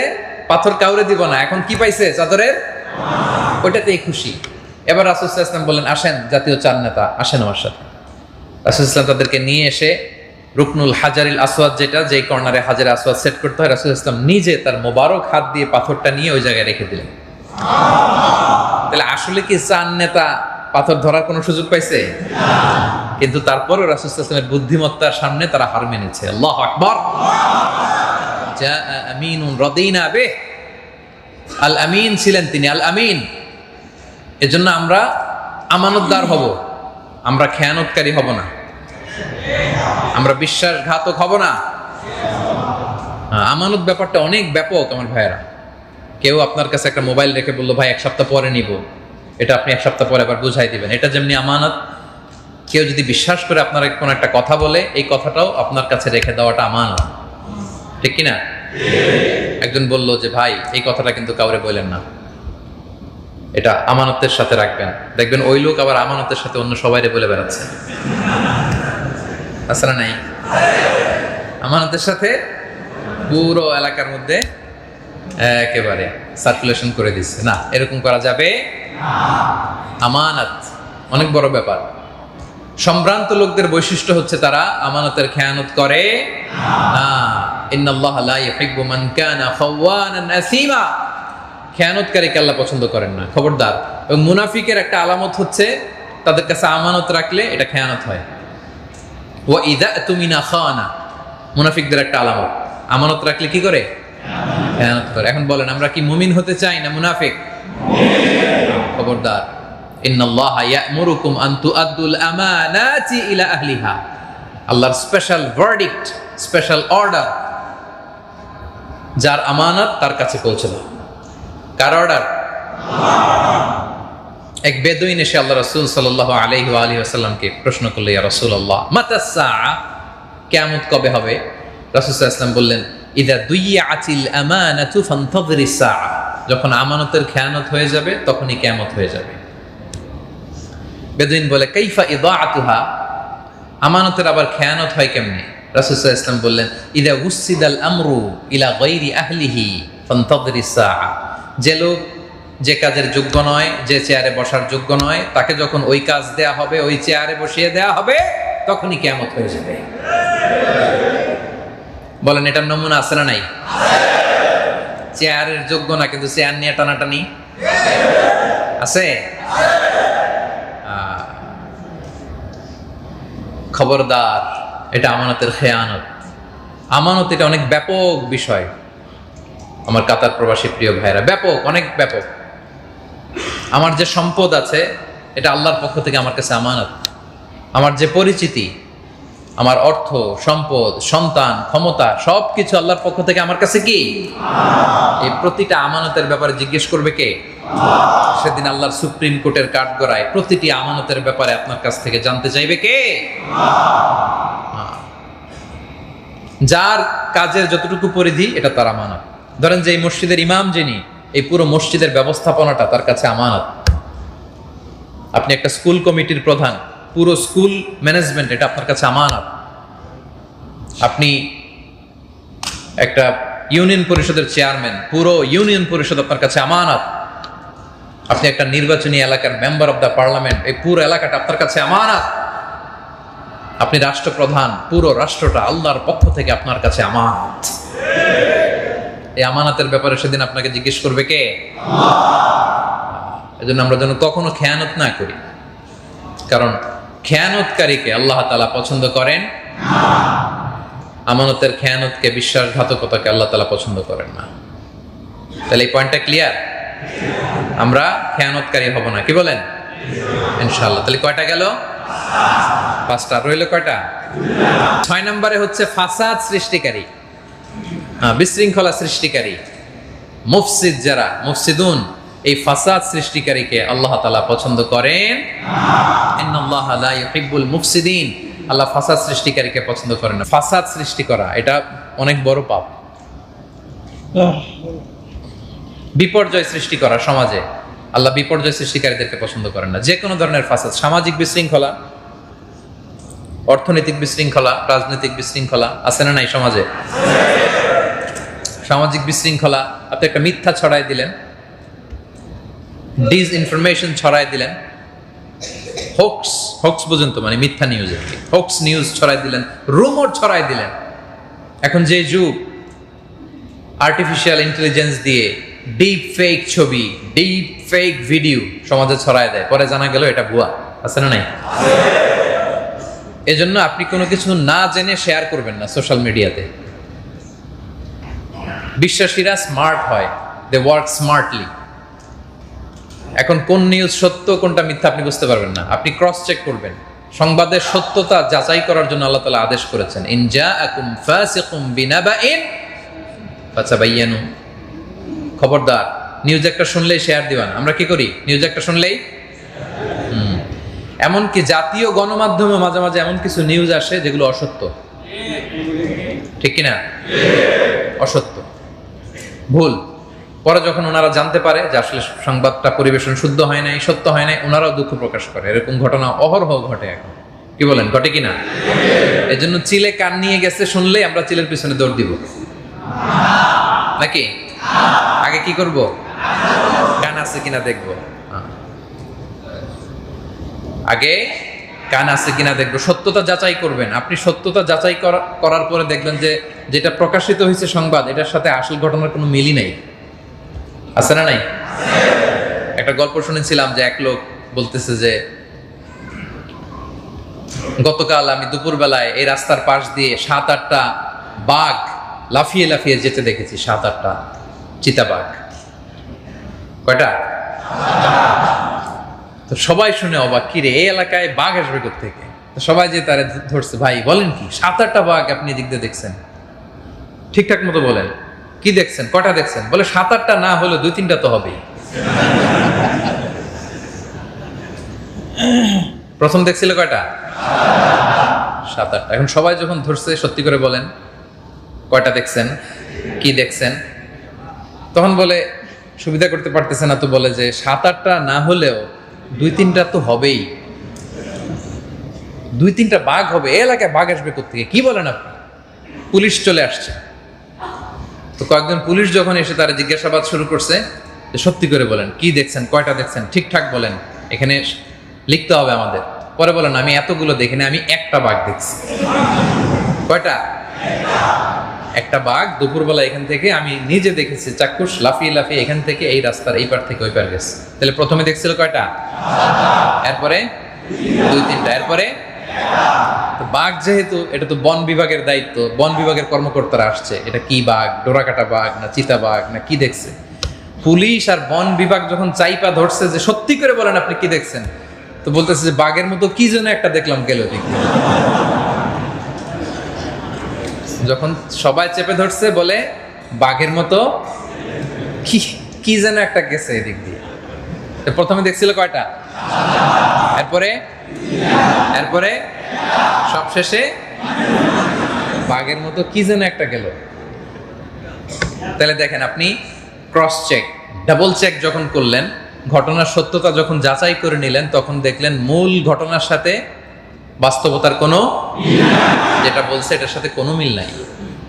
পাথর কাউরে দিব না, এখন কি পাইছে? চাদরের, ওইটাতেই খুশি। এবার রাসূল সাল্লাল্লাহু আলাইহি ওয়াসাল্লাম বললেন আসেন জাতীয় 4 নেতা, আসেন আমার সাথে। রাসূল সাল্লাল্লাহু আলাইহি ওয়াসাল্লাম তাদেরকে নিয়ে এসে রুকনুল হাজারিল আসওয়াদ, যেটা যেই কর্নারে হাজারে আসওয়াদ সেট করতে হয়, রাসূল সাল্লাল্লাহু আলাইহি ওয়াসাল্লাম নিজে তার মোবারক হাত দিয়ে পাথরটা নিয়ে ওই জায়গায় রেখে দিলেন। তাহলে আসলে কি 4 নেতা পাথর ধরার কোনো সুযোগ পাইছে? কিন্তু তারপরে রাসূল সাল্লাল্লাহু আলাইহি ওয়াসাল্লামের বুদ্ধিমত্তার সামনে তারা হার মেনেছে। আল্লাহু আকবার। জা আমিনুন রাদিনা বিহ, আল আমিন ছিলেন তিনি, আল আমিন। এজন্য আমরা আমানতদার হব, আমরা খেয়ানতকারী হব না, আমরা বিশ্বাসঘাতক হব না। আমানত ব্যাপারটা অনেক ব্যাপক আমার ভাইয়েরা। কেউ আপনার কাছে একটা মোবাইল রেখে বললো ভাই 1 সপ্তাহ পরে নিব, এটা আপনি 1 সপ্তাহ পরে আবার বুঝাই দিবেন। এটা যেমনি আমানত, কেউ যদি বিশ্বাস করে আপনার কোনো একটা কথা বলে, এই কথাটাও আপনার কাছে রেখে দেওয়াটা আমানত, ঠিক কিনা? একজন বলল যে ভাই এই কথাটা কিন্তু কাউরে বললেন না, এটা আমানতের সাথে রাখবেন। দেখবেন ওই লোক আবার আমানতের সাথে অন্য সবাইরে বলে বেড়াচ্ছে, আসলে নাই? আমানতের সাথে পুরো এলাকার মধ্যে একেবারে সার্কুলেশন করে দিচ্ছে। না, এরকম করা যাবে। আমানত অনেক বড় ব্যাপার। সম্ভ্রান্ত লোকদের বৈশিষ্ট্য হচ্ছে তারা আমানতের খেয়ানত করে না। ইন্নাল্লাহা লা ইউহিব্বু মান কানা খাওয়ানান আসীমা। খেয়ানতকারীকে আল্লাহ পছন্দ করেন না, খবরদার। এবং মুনাফিকের একটা আলামত হচ্ছে তাদের কাছে আমানত রাখলে এটা খেয়ানত হয়। ওয়া ইযা তুমিনা খানা, মুনাফিকদের একটা আলামত, আমানত রাখলে কি করে? খেয়ানত করে। এখন বলেন, আমরা কি মুমিন হতে চাই না মুনাফিক? খবরদার। ইন্নাল্লাহা ইয়া'মুরুকুম আন তুআদ্দুল আমানাতি ইলা আহলিহা। আল্লাহর স্পেশাল ভার্ডিক্ট, স্পেশাল অর্ডার, যার আমানত তার কাছে পৌঁছে দাও। কার অর্ডার? এক বেদুইন এসে আল্লাহ রাসূল সাল্লাল্লাহু আলাইহি ওয়া আলিহি ওয়াসাল্লামকে প্রশ্ন করল, ইয়া রাসূলুল্লাহ মাতাস সাআ, কিয়ামত কবে হবে? রাসূল সাল্লাল্লাহু আলাইহি ওয়াসাল্লাম বললেন, ইযা দুইয়াতিল আমানাতু ফান্তাযিরিস সাআ। যখন আমানতের খেয়ানত হয়ে যাবে তখনই কিয়ামত হয়ে যাবে। বেদুইন বলে, কাইফা ইদাআতুহা, আমানতের আবার খেয়ানত হয় কেমনে? রাসূল সাল্লাল্লাহু আলাইহি ওয়াসাল্লাম বললেন, ইযা উসিদাল আমরু ইলা গায়রি আহলিহি ফান্তাযিরিস সাআ। যে লোক যে কাজের যোগ্য নয়, যে চেয়ারে বসার যোগ্য নয়, তাকে যখন ওই কাজ দেয়া হবে, ওই চেয়ারে বসিয়ে দেয়া হবে, তখনই কিয়ামত হয়ে যাবে। বলেন, এটার নমুনা আছে না নাই? চেয়ারের যোগ্য না, কিন্তু চেয়ার নিয়ে টানাটানি আছে। খবরদার, এটা আমানতের খেয়ানত। আমানত এটা অনেক ব্যাপক বিষয় আমার কাতার প্রবাসী প্রিয় ভাইরা, ব্যাপক, অনেক ব্যাপক। আমার যে সম্পদ আছে এটা আল্লাহর পক্ষ থেকে আমার কাছে আমানত। আমার যে পরিচিতি, আমার অর্থ, সম্পদ, সন্তান, ক্ষমতা, সবকিছু আল্লাহর পক্ষ থেকে আমার কাছে কি? এই প্রতিটা আমানতের ব্যাপারে জিজ্ঞেস করবে কে? সেদিন আল্লাহর সুপ্রিম কোর্টের কাঠগড়ায় প্রতিটি আমানতের ব্যাপারে আপনার কাছ থেকে জানতে চাইবে কে? যার কাজের যতটুকু পরিধি এটা তার আমানত। ধরেন যে এই মসজিদের ইমাম যিনি, এই পুরো মসজিদের ব্যবস্থাপনাটা তার কাছে আমানত। আপনি একটা স্কুল কমিটির প্রধান, পুরো স্কুল ম্যানেজমেন্ট এটা আপনার কাছে আমানত। আপনি একটা ইউনিয়ন পরিষদের চেয়ারম্যান, পুরো ইউনিয়ন পরিষদ আপনার কাছে আমানত। আপনি একটা নির্বাচনী এলাকার মেম্বার অফ দ্য পার্লামেন্ট, এই পুরো এলাকাটা আপনার কাছে আমানত। আপনি রাষ্ট্রপ্রধান, পুরো রাষ্ট্রটা আল্লাহর পক্ষ থেকে আপনার কাছে আমানত। এই আমানতের ব্যাপারে সেদিন আপনাকে জিজ্ঞেস করবে কে? এজন্য আমরা যেন কখনো খেয়ানত না করি, কারণ খেয়ানতকারীকে আল্লাহ তাআলা পছন্দ করেন। আমানতের খেয়ানতকে, বিশ্বাসঘাতকতাকে আল্লাহ তাআলা পছন্দ করেন না। তাহলে এই পয়েন্টটা ক্লিয়ার? আমরা খেয়ানতকারী হব না, কি বলেন? ইনশাআল্লাহ। তাহলে কয়টা গেল? 5টা। রইল কয়টা? 6 নম্বরে হচ্ছে ফাসাদ সৃষ্টিকারী, বিশৃঙ্খলা সৃষ্টিকারী, মুফসিদ। যারা মুফসিদুন, এই ফাসাদ সৃষ্টিকারীকে আল্লাহ তাআলা পছন্দ করেন। ইন্নাল্লাহা লা ইউহিব্বুল মুফসিদিন। আল্লাহ ফাসাদ সৃষ্টিকারীকে পছন্দ করেন না। ফাসাদ সৃষ্টি করা এটা অনেক বড় পাপ। বিপর্যয় সৃষ্টি করা সমাজে, আল্লাহ বিপর্যয় সৃষ্টিকারীদেরকে পছন্দ করেন না। যে কোনো ধরনের ফাসাদ, সামাজিক বিশৃঙ্খলা, অর্থনৈতিক বিশৃঙ্খলা, রাজনৈতিক বিশৃঙ্খলা আছে না নাই সমাজে? সামাজিক বিশৃঙ্খলা, আপনি একটা মিথ্যা ছড়াই দিলেন, ডিসইনফরমেশন ছড়াই দিলেন, হোক্স পর্যন্ত, মানে মিথ্যা নিউজ, হোক্স নিউজ ছড়াই দিলেন, রুমর ছড়াই দিলেন। এখন যে যুগ, আর্টিফিশিয়াল ইন্টেলিজেন্স দিয়ে ডিপ ফেক ছবি, ডিপ ফেক ভিডিও সমাজে ছড়ায় দেয়, পরে জানা গেল এটা ভুয়া। আছে না নাই? এজন্য আপনি কোনো কিছু না জেনে শেয়ার করবেন না সোশ্যাল মিডিয়াতে। বিশ্বাসীরা স্মার্ট হয়, দে ওয়ার্ক স্মার্টলি। এখন কোন নিউজ সত্য কোনটা মিথ্যা আপনি বুঝতে পারবেন না, আপনি ক্রস চেক করবেন। সংবাদের সত্যতা যাচাই করার জন্য আল্লাহ তাআলা আদেশ করেছেন, ইন জাআকুম ফাসিকুম বিনাবাইন ফাতাবায়ানু। খবরদার, নিউজ একটা শুনলেই শেয়ার দিবেন। আমরা কি করি? নিউজ একটা শুনলেই, এমনকি জাতীয় গণমাধ্যমে মাঝে মাঝে এমন কিছু নিউজ আসে যেগুলো অসত্য, ঠিক কিনা? অসত্য, ভুল। পরে যখন ওনারা জানতে পারে যে আসলে সংবাদটা পরিবেশন শুদ্ধ হয় নাই, সত্য হয় নাই, ওনারাও দুঃখ প্রকাশ করে। এরকম ঘটনা অহরহ ঘটে এখন। কি বলেন, ঘটে কিনা? এই জন্য চিলে কান নিয়ে গেছে শুনলেই আমরা চিলের পিছনে দৌড় দিব নাকি? আগে কি করব? কান আছে কিনা দেখবো। আগে কান আছে কিনা দেখবো, সত্যতা যাচাই করবেন। আপনি সত্যতা যাচাই করার পরে দেখবেন যে যেটা প্রকাশিত হয়েছে সংবাদ, এটার সাথে আসল ঘটনার কোনো মিলই নাই। আছে না নাই? একটা গল্প শুনেছিলাম যে এক লোক বলতেছে যে গতকাল আমি দুপুরবেলায় এই রাস্তার পাশ দিয়ে 7-8টা বাঘ লাফিয়ে লাফিয়ে যেতে দেখেছি। 7-8টা চিতাবাঘ। কয়টা? তো সবাই শুনে অবাক, কিরে এই এলাকায় বাঘ আসবে কোত্থেকে? তো সবাই যে তারে ধরছে, ভাই বলেন কি 7-8টা বাঘ আপনি এদিক দিয়ে দেখছেন? ঠিকঠাক মতো বলেন, কি দেখছেন? কটা দেখছেন? বলে 7-8টা না হলে 2-3টা তো হবেই। প্রথম দেখছিল কয়টা? 7-8টা। এখন সবাই যখন ধরছে, সত্যি করে বলেন কয়টা দেখছেন, কি দেখছেন? তখন বলে সুবিধা করতে পারতেছে না, তো বলে যে 7-8টা না হলেও 2-3টা তো হবেই। 2-3টা বাঘ হবে, এই এলাকায় বাঘ আসবে কোত্থেকে? কি বলেন আপনি? পুলিশ চলে আসছে। তো কয়েকজন পুলিশ যখন এসে তারা জিজ্ঞাসাবাদ শুরু করছে, যে সত্যি করে বলেন কি দেখছেন, কয়টা দেখছেন, ঠিকঠাক বলেন, এখানে লিখতে হবে আমাদের। পরে বলেন আমি এতগুলো দেখিনি, আমি একটা বাঘ দেখছি। কয়টা? একটা বাঘ দুপুরবেলা এখান থেকে আমি নিজে দেখেছি, চাক্ষুষ লাফিয়ে লাফিয়ে এখান থেকে এই রাস্তার এই পার থেকে ওই পার গেছে। তাহলে প্রথমে দেখছিল কয়টা? এরপরে 2-3টা, এরপরে বাঘ। যেহেতু এটা তো বন বিভাগের দায়িত্ব, বন বিভাগের কর্মকর্তারা আসছে, এটা কি বাঘ, ডোরাকাটা বাঘ না চিতা বাঘ না কি দেখছে? পুলিশ আর বন বিভাগ যখন চাইপা ধরছে যে সত্যি করে বলেন আপনি কি দেখছেন, তো বলতেছে যে বাঘের মতো কি যেন একটা দেখলাম গেল দিক দিয়ে। যখন সবাই চেপে ধরছে, বলে বাঘের মতো কি কি যেন একটা গেছে এদিক দিয়ে। প্রথমে দেখছিল কয়টা? এরপরে এরপরে সবশেষে বাঘের মতো কি যেন একটা গেল। তাহলে দেখেন, আপনি ক্রস চেক, ডাবল চেক যখন করলেন, ঘটনার সত্যতা যখন যাচাই করে নিলেন, তখন দেখলেন মূল ঘটনার সাথে বাস্তবতার কোনো, যেটা বলছে এটার সাথে কোনো মিল নাই।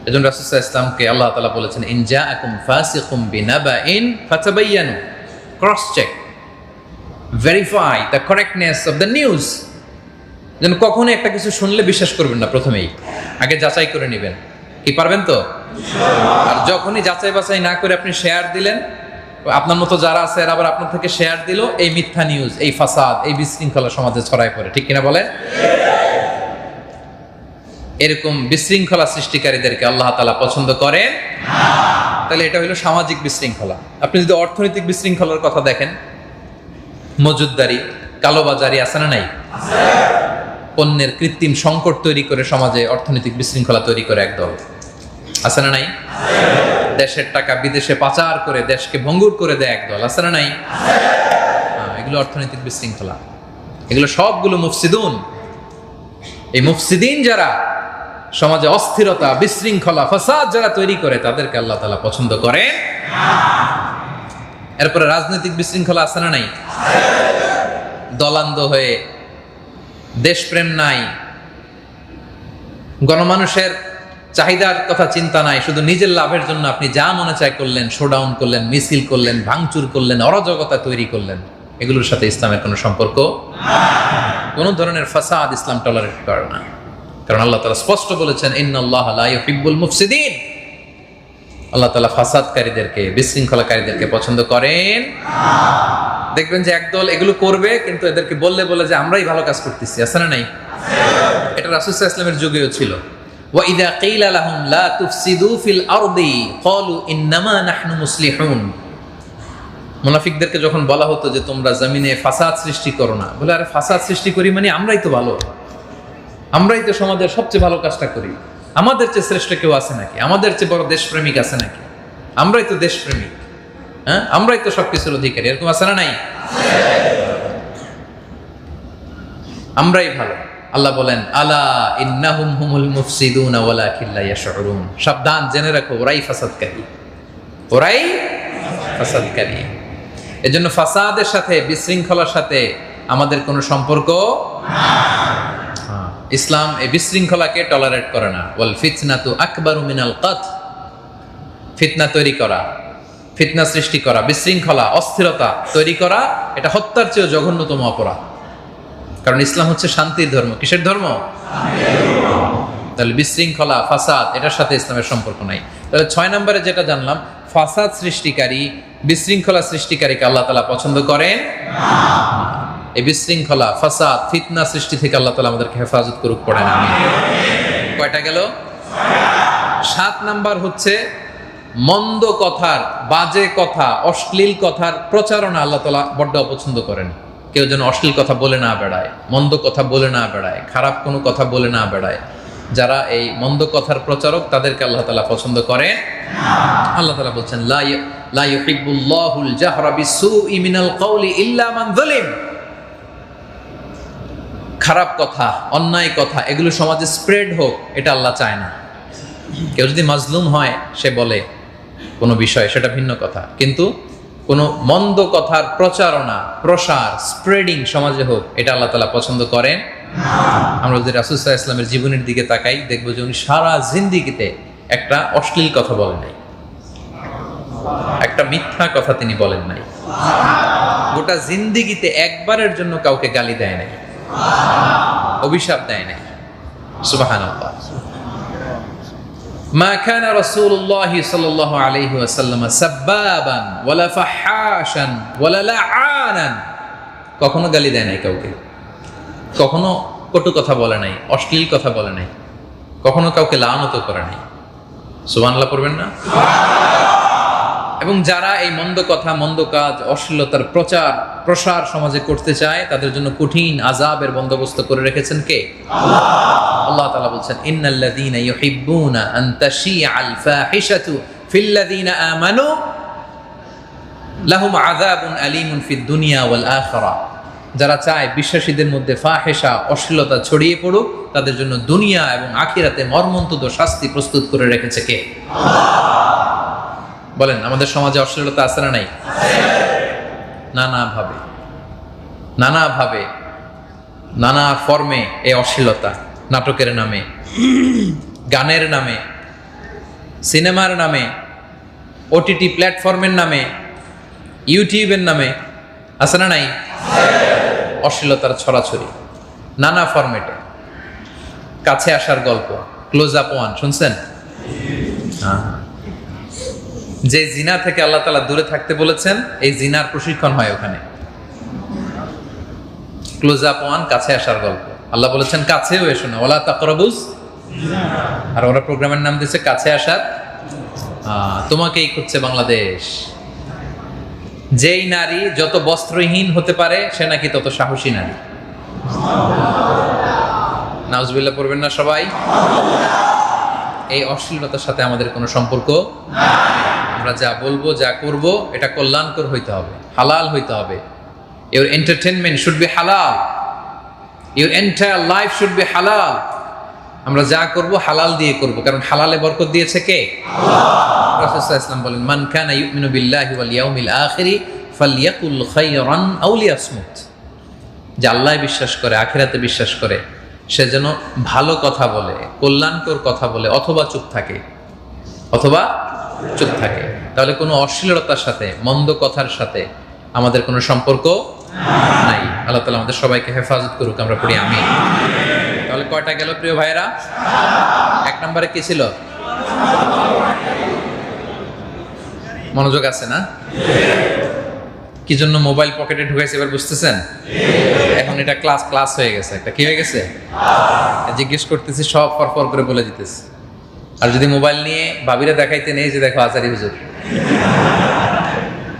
এজন্য রাসূল সাল্লাল্লাহু আলাইহি ওয়াসাল্লামকে আল্লাহ তাআলা বলেছেন, ইন জাআকুম ফাসিকুম বিনাবাইন ফাতাবায়ানু, cross check, verify the correctness of the news. যেন কখনো একটা কিছু শুনলে বিশ্বাস করবেন না, প্রথমেই আগে যাচাই করে নেবেন। কি পারবেন তো? আর যখনই যাচাই বাছাই না করে আপনি শেয়ার দিলেন, আপনার মতো যারা আছে এরা আবার আপনার থেকে শেয়ার দিল, এই মিথ্যা নিউজ, এই ফাসাদ, এই বিশৃঙ্খলা সমাজে ছড়ায় পড়ে। ঠিক কিনা বলেন? এরকম বিশৃঙ্খলা সৃষ্টিকারীদেরকে আল্লাহ তাআলা পছন্দ করেন। তাহলে এটা হলো সামাজিক বিশৃঙ্খলা। আপনি যদি অর্থনৈতিক বিশৃঙ্খলার কথা দেখেন, মজুদদারি, কালোবাজারি আছে না নাই? পণ্যের কৃত্রিম সংকট তৈরি করে সমাজে অর্থনৈতিক বিশৃঙ্খলা তৈরি করে একদল, আছে না নাই? দেশের টাকা বিদেশে পাচার করে দেশকে ভঙ্গুর করে দেয় একদল, আছে না নাই? এগুলো অর্থনৈতিক বিশৃঙ্খলা। এগুলো সবগুলো মুফসিদুন। এই মুফসিদিন যারা সমাজে অস্থিরতা, বিশৃঙ্খলা, ফাসাদ যারা তৈরি করে, তাদেরকে আল্লাহ তাআলা পছন্দ করে। এরপরে রাজনৈতিক বিশৃঙ্খলা আছে না নাই? দলান্ধ হয়ে, দেশপ্রেম নাই, গণমানুষের চাহিদার কথা চিন্তা নাই, শুধু নিজের লাভের জন্য আপনি যা মনে চায় করলেন, শোডাউন করলেন, মিছিল করলেন, ভাঙচুর করলেন, অরাজকতা তৈরি করলেন। এগুলোর সাথে ইসলামের কোনো সম্পর্ক, কোন ধরনের ফাসাদ ইসলাম টলারেট করে না। কারণ আল্লাহ তাআলা স্পষ্ট বলেছেন, ইন্নাল্লাহা লা ইউহিব্বুল মুফসিদিন। আল্লাহ তাআলা ফাসাদকারীদেরকে, বিশৃঙ্খলাকারীদেরকে পছন্দ করেন। দেখবেন যে একদল এগুলো করবে, কিন্তু এদেরকে বললে বলে যে আমরাই ভালো কাজ করতেছি, আছে না নাই? এটা রাসূল সাল্লাল্লাহু আলাইহি ওয়াসাল্লামের যুগেও ছিল। ওয়া ইযা কিলা লাহুম লা তুফসিদু ফিল আরদি ক্বালু ইন্নামা নাহনু মুসলিহুন। মুনাফিকদেরকে যখন বলা হতো যে তোমরা জমিনে ফাসাদ সৃষ্টি করো না, বলে আরে ফাসাদ সৃষ্টি করি মানে আমরাই তো ভালো, আমরাই তো সমাজের সবচেয়ে ভালো কাজটা করি, আমাদের চেয়ে শ্রেষ্ঠ কেউ আছে নাকি? আমাদের চেয়ে বড় দেশপ্রেমিক আছে নাকি? আমরাই তো দেশপ্রেমিক, হ্যাঁ, আমরাই তো সবকিছুর অধিকারী, এরকম আছে না নাই? আমরাই ভালো। আল্লাহ বলেন, আলা ইন্নাহুম হুমুল মুফসিদুনা ওয়ালাকিন লা ইয়াশউরুন। সাবধান, জেনে রাখো, ওরাই ফাসাদকারী, ওরাই ফাসাদকারী। এজন্য ফাসাদের সাথে, বিশৃঙ্খলার সাথে আমাদের কোনো সম্পর্ক ইসলাম এই বিশৃঙ্খলাকে টলারেট করে না। ওয়াল ফিতনাতু আকবারু মিনাল কতল, ফিতনা তৈরি করা, ফিতনা সৃষ্টি করা, বিশৃঙ্খলা, অস্থিরতা তৈরি করা, এটা হত্যার চেয়েও জঘন্যতম অপরাধ। কারণ ইসলাম হচ্ছে শান্তির ধর্ম। কিসের ধর্ম? তাহলে বিশৃঙ্খলা, ফাসাদ, এটার সাথে ইসলামের সম্পর্ক নাই। তাহলে 6 নম্বরে যেটা জানলাম, ফাসাদ সৃষ্টিকারী, বিশৃঙ্খলা সৃষ্টিকারীকে আল্লাহ তাআলা পছন্দ করেন না। এই বিশৃঙ্খলা, ফাসাদ, ফিতনা সৃষ্টি থেকে আল্লাহ তাআলা আমাদেরকে হেফাজত করুক, পড়েন আমিন। কয়টা গেল? 7 নাম্বার হচ্ছে মন্দ কথার, বাজে কথা, অশ্লীল কথার প্রচারণা আল্লাহ তাআলা বড্ড অপছন্দ করেন। কেউ যেন অশ্লীল কথা বলে না বেড়ায়, মন্দ কথা বলে না বেড়ায়, খারাপ কোনো কথা বলে না বেড়ায়। যারা এই মন্দ কথার প্রচারক, তাদেরকে আল্লাহ তাআলা পছন্দ করেন না। আল্লাহ তাআলা বলছেন লা ইউহিব্বুল্লাহুল জাহরা বিসসুই মিনাল কওলি ইল্লা মান যালিম। খারাপ কথা, অন্যায় কথা, এগুলো সমাজে স্প্রেড হোক, এটা আল্লাহ চায় না। কেউ যদি মাজলুম হয়, সে বলে কোনো বিষয়, সেটা ভিন্ন কথা, কিন্তু কোনো মন্দ কথার প্রচারণা, প্রসার, স্প্রেডিং সমাজে হোক, এটা আল্লাহ তাআলা পছন্দ করেন না। আমরা যদি রাসূল সাল্লাল্লাহু আলাইহি ওয়াসাল্লামের জীবনের দিকে তাকাই, দেখবো যে উনি সারা জিন্দেগিতে একটা অশ্লীল কথা বলেন নাই, একটা মিথ্যা কথা তিনি বলেন নাই, গোটা জিন্দেগিতে একবারের জন্য কাউকে গালি দেয় নাই, অভিশাপ দেয় নাই। সুবহানাল্লাহ। মা কানা রাসূলুল্লাহি সাল্লাল্লাহু আলাইহি ওয়াসাল্লাম সাব্বাবান ওয়ালা ফাহাশান ওয়ালা লাআনান। কখনো গালি দেয় নাই কাউকে, কখনো কটু কথা বলে নাই, অশ্লীল কথা বলে নাই, কখনো কাউকে লানত করে নাই। সুবহানাল্লাহ পড়বেন না? এবং যারা এই মন্দ কথা, মন্দ কাজ, অশ্লীলতার প্রচার প্রসার সমাজে করতে চায়, তাদের জন্য কঠিন আযাবের বন্দোবস্ত করে রেখেছেন কে? আল্লাহ তাআলা বলছেন, ইন্নাল্লাযীনা ইউহিব্বুনা আন তাশিআল ফাহিশাতু ফিল্লাযীনা আমানু লাহুম আযাবুন আলীমুন ফিদ দুনিয়া ওয়াল আখিরাহ। যারা চায় বিশ্বাসীদের মধ্যে ফাহিশা, অশ্লীলতা ছড়িয়ে পড়ুক, তাদের জন্য দুনিয়া এবং আখিরাতে মর্মন্তুদ শাস্তি প্রস্তুত করে রেখেছে কে? বলেন, আমাদের সমাজে অশ্লীলতা আছে না নাই? নানাভাবে, নানাভাবে, নানা ফর্মে এই অশ্লীলতা, নাটকের নামে, গানের নামে, সিনেমার নামে, ওটিটি প্ল্যাটফর্মের নামে, ইউটিউবের নামে, আছে না নাই? অশ্লীলতার ছড়াছড়ি নানা ফরম্যাটে। কাছে আসার গল্প, ক্লোজ আপ ওয়ান, শুনছেন? যে জিনা থেকে আল্লাহ তাআলা দূরে থাকতে বলেছেন, এই জিনার প্রশিক্ষণ হয় ওখানে। ক্লোজ আপ ওয়ান, কাছে আসার গল্প। আল্লাহ বলেছেন কাছেও এসো না, ওয়ালা তাকরাবুস, আর ওরা প্রোগ্রামের নাম দিয়েছে কাছে আসার। তোমাকেই খুঁজছে বাংলাদেশ। যেই নারী যত বস্ত্রহীন হতে পারে, সে নাকি তত সাহসী নারী। নাউজুবিল্লাহ পড়বেন না সবাই? এই অশ্লীলতার সাথে আমাদের কোনো সম্পর্ক নাই। আমরা যা বলবো, যা করব, এটা কল্যাণকর হইতে হবে, হালাল হইতে হবে। Your entertainment should be halal. Your entire life should be halal. আমরা যা করব হালাল দিয়ে করব, কারণ হালালে বরকত দিয়েছে কে? আল্লাহ। রাসূল সাল্লাল্লাহু আলাইহি ওয়াসাল্লাম বলেন, মান কানা ইউমিনু বিল্লাহি ওয়াল ইয়াউমিল আখির ফালইয়াকুল খায়রান আও লিয়াসমুত। যে আল্লাহ বিশ্বাস করে, আখিরাতে বিশ্বাস করে, সে যেন ভালো কথা বলে, কল্যাণকর কথা বলে, অথবা চুপ থাকে, অথবা চুপ থাকে। তাহলে কোনো অশ্লীলতার সাথে, মন্দ কথার সাথে আমাদের কোনো সম্পর্ক নাই। আল্লাহ তাআলা আমাদের সবাইকে হেফাজত করুক, আমরা পড়ি আমিন। তাহলে কয়টা গেল প্রিয় ভাইরা? 1 নম্বরে কি ছিল? মনোযোগ আছে না? কি জন্য মোবাইল পকেটে ঢুকাইছে এবার বুঝতেছেন? এখন এটা ক্লাস হয়ে গেছে, একটা কি হয়ে গেছে? জিজ্ঞেস করতেছি, সব ফরফর করে বলে দিতেছি। আর যদি মোবাইল নিয়ে ভাবিরা দেখাইতে নেই যে দেখো আচারি হুজুর,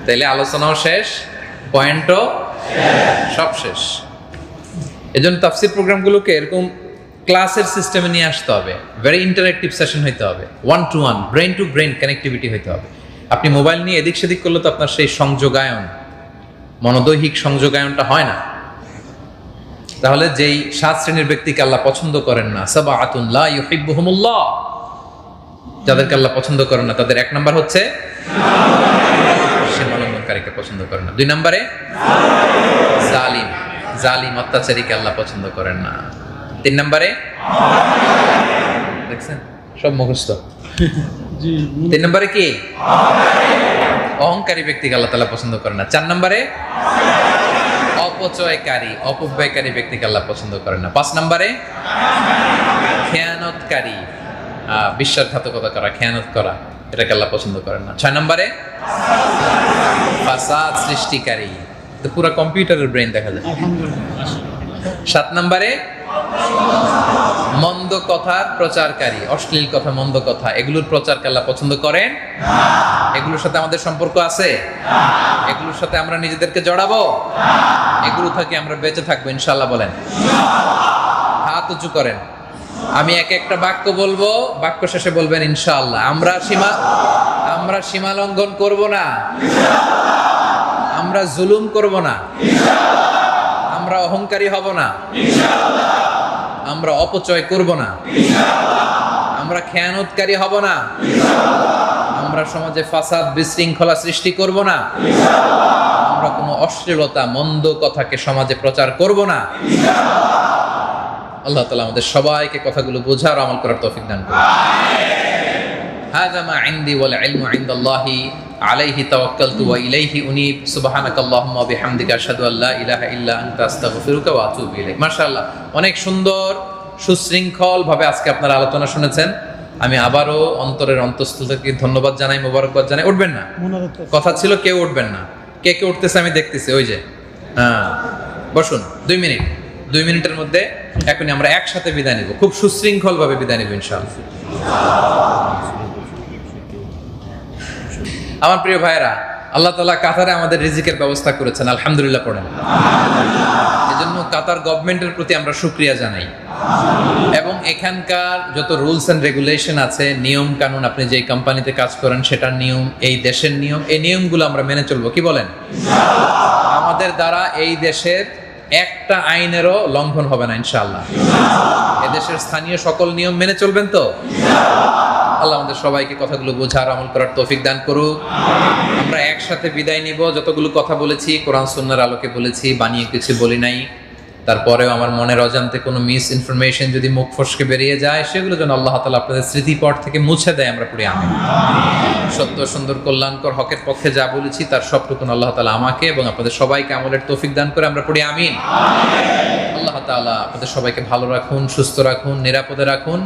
তাইলে আলোচনাও শেষ, পয়েন্টও সব শেষ। এজন্য তাফসীর প্রোগ্রামগুলোকে এরকম ক্লাসের সিস্টেমে নিয়ে আসতে হবে। ভেরি ইন্টারেক্টিভ সেশন হইতে হবে, 1 to 1, brain to brain connectivity হইতে হবে। আপনি মোবাইল নিয়ে এদিক সেদিক করলে তো আপনার সেই সংযোগায়ন, মনোদৈহিক সংযোগায়নটা হয় না। তাহলে যেই 7 শ্রেণীর ব্যক্তিকে আল্লাহ পছন্দ করেন না, সাবাআতুন লা ইউহিব্বুহুমুল্লাহ, যাদেরকে আল্লাহ পছন্দ করেন না, তাদের 1 নাম্বার হচ্ছে অহংকারীকে পছন্দ করেন না। 2 নম্বরে জালিম, জালিম অত্যাচারীকে আল্লাহ পছন্দ করেন না। 3 নম্বরে দেখছেন সব মুখস্থ। জি 3 নম্বরে কি? অহংকারী ব্যক্তিকে আল্লাহ তাআলা পছন্দ করেন না। 4 নম্বরে অপচয়কারী, অপব্যয়কারী ব্যক্তিকে আল্লাহ পছন্দ করেন না। 5 নম্বরে খেয়ানতকারী, বিশ্বাসঘাতকতা করা, খেয়ানত করা, এটাকে আল্লাহ পছন্দ করেন না। 6 নম্বরে ফাসাদ সৃষ্টিকারী, তো পুরো কম্পিউটারের ব্রেন দেখা যায়। আলহামদুলিল্লাহ। 7 নম্বরে মন্দ কথার প্রচারকারী, অশ্লীল কথা, মন্দ কথা, এগুলোর প্রচারকে আল্লাহ পছন্দ করেন না। এগুলোর সাথে আমাদের সম্পর্ক আছে? এগুলোর সাথে আমরা নিজেদেরকে জড়াবো? এগুলো থেকে আমরা বেঁচে থাকবো ইনশাআল্লাহ বলেন। হাত উঁচু করেন, আমি এক একটা বাক্য বলবো, বাক্য শেষে বলবেন ইনশাআল্লাহ। আমরা সীমা লঙ্ঘন করব না, আমরা জুলুম করব না, আমরা অহংকারী হব না, আমরা অপচয় করব না, আমরা খেয়ানতকারী হব না, আমরা সমাজে ফাসাদ বিশৃঙ্খলা সৃষ্টি করব না, আমরা কোনো অশ্লীলতা মন্দ কথাকে সমাজে প্রচার করব না। আল্লাহ তাআলা আমাদের সবাইকে কথাগুলো বোঝার আমল করার তৌফিক দান করুন। হাযা মা ইনদি ওয়াল ইলমু ইনদাল্লাহি আলাইহি তাওয়াক্কালতু ওয়া ইলাইহি উনীব। সুবহানাকাল্লাহুম্মা ওয়া বিহামদিকা আশহাদু আল্লা ইলাহা ইল্লা আনতা আস্তাগফিরুকা ওয়া আতুবু ইলাইক। মাশাআল্লাহ, অনেক সুন্দর সুশৃঙ্খল ভাবে আজকে আপনারা আলোচনা শুনেছেন। আমি আবারও অন্তরের অন্তঃস্থল থেকে ধন্যবাদ জানাই, মোবারকবাদ জানাই। উঠবেন না, কথা ছিল কেউ উঠবেন না। কে কে উঠতেছে আমি দেখতেছি, ওই যে বসুন। 2 মিনিটের মধ্যে এখনই আমরা একসাথে বিদায় নিব, খুব সুশৃঙ্খল ভাবে বিদায় নিব ইনশাআল্লাহ। আমার প্রিয় ভাইরা, আল্লাহ তাআলা কাতারে আমাদের রিজিকের ব্যবস্থা করেছেন, আলহামদুলিল্লাহ পড়েন। এজন্য কাতার গভর্নমেন্টের প্রতি আমরা শুকরিয়া জানাই। এবং এখানকার যত রুলস এন্ড রেগুলেশন আছে, নিয়ম কানুন, আপনি যে কোম্পানিতে কাজ করেন সেটার নিয়ম, এই দেশের নিয়ম, এই নিয়মগুলো আমরা মেনে চলবো, কি বলেন? আমাদের দ্বারা এই দেশের একটা আইনেরও লঙ্ঘন হবে না ইনশাআল্লাহ। এদেশের স্থানীয় সকল নিয়ম মেনে চলবেন তো? আল্লাহ আমাদের সবাইকে কথাগুলো বোঝার আমল করার তৌফিক দান করুক। আমরা একসাথে বিদায় নিব। যতগুলো কথা বলেছি কোরআন সুন্নাহর আলোকে বলেছি, বানিয়ে কিছু বলি নাই। তারপরেও আমার মনের অজান্তে কোনো মিস ইনফরমেশন যদি মুখ ফসকে বেরিয়ে যায়, সেগুলো যেন আল্লাহ তাআলা আপনাদের স্মৃতিপট থেকে মুছে দেয়, আমরা পড়ি আমিন। সত্য, সুন্দর, কল্যাণকর, হকের পক্ষে যা বলেছি তার সবটুকু আল্লাহ তাআলা আমাকে এবং আপনাদের সবাইকে আমলের তৌফিক দান করে, আমরা পড়ি আমিন। আল্লাহ তাআলা আপনাদের সবাইকে ভালো রাখুন, সুস্থ রাখুন, নিরাপদে রাখুন।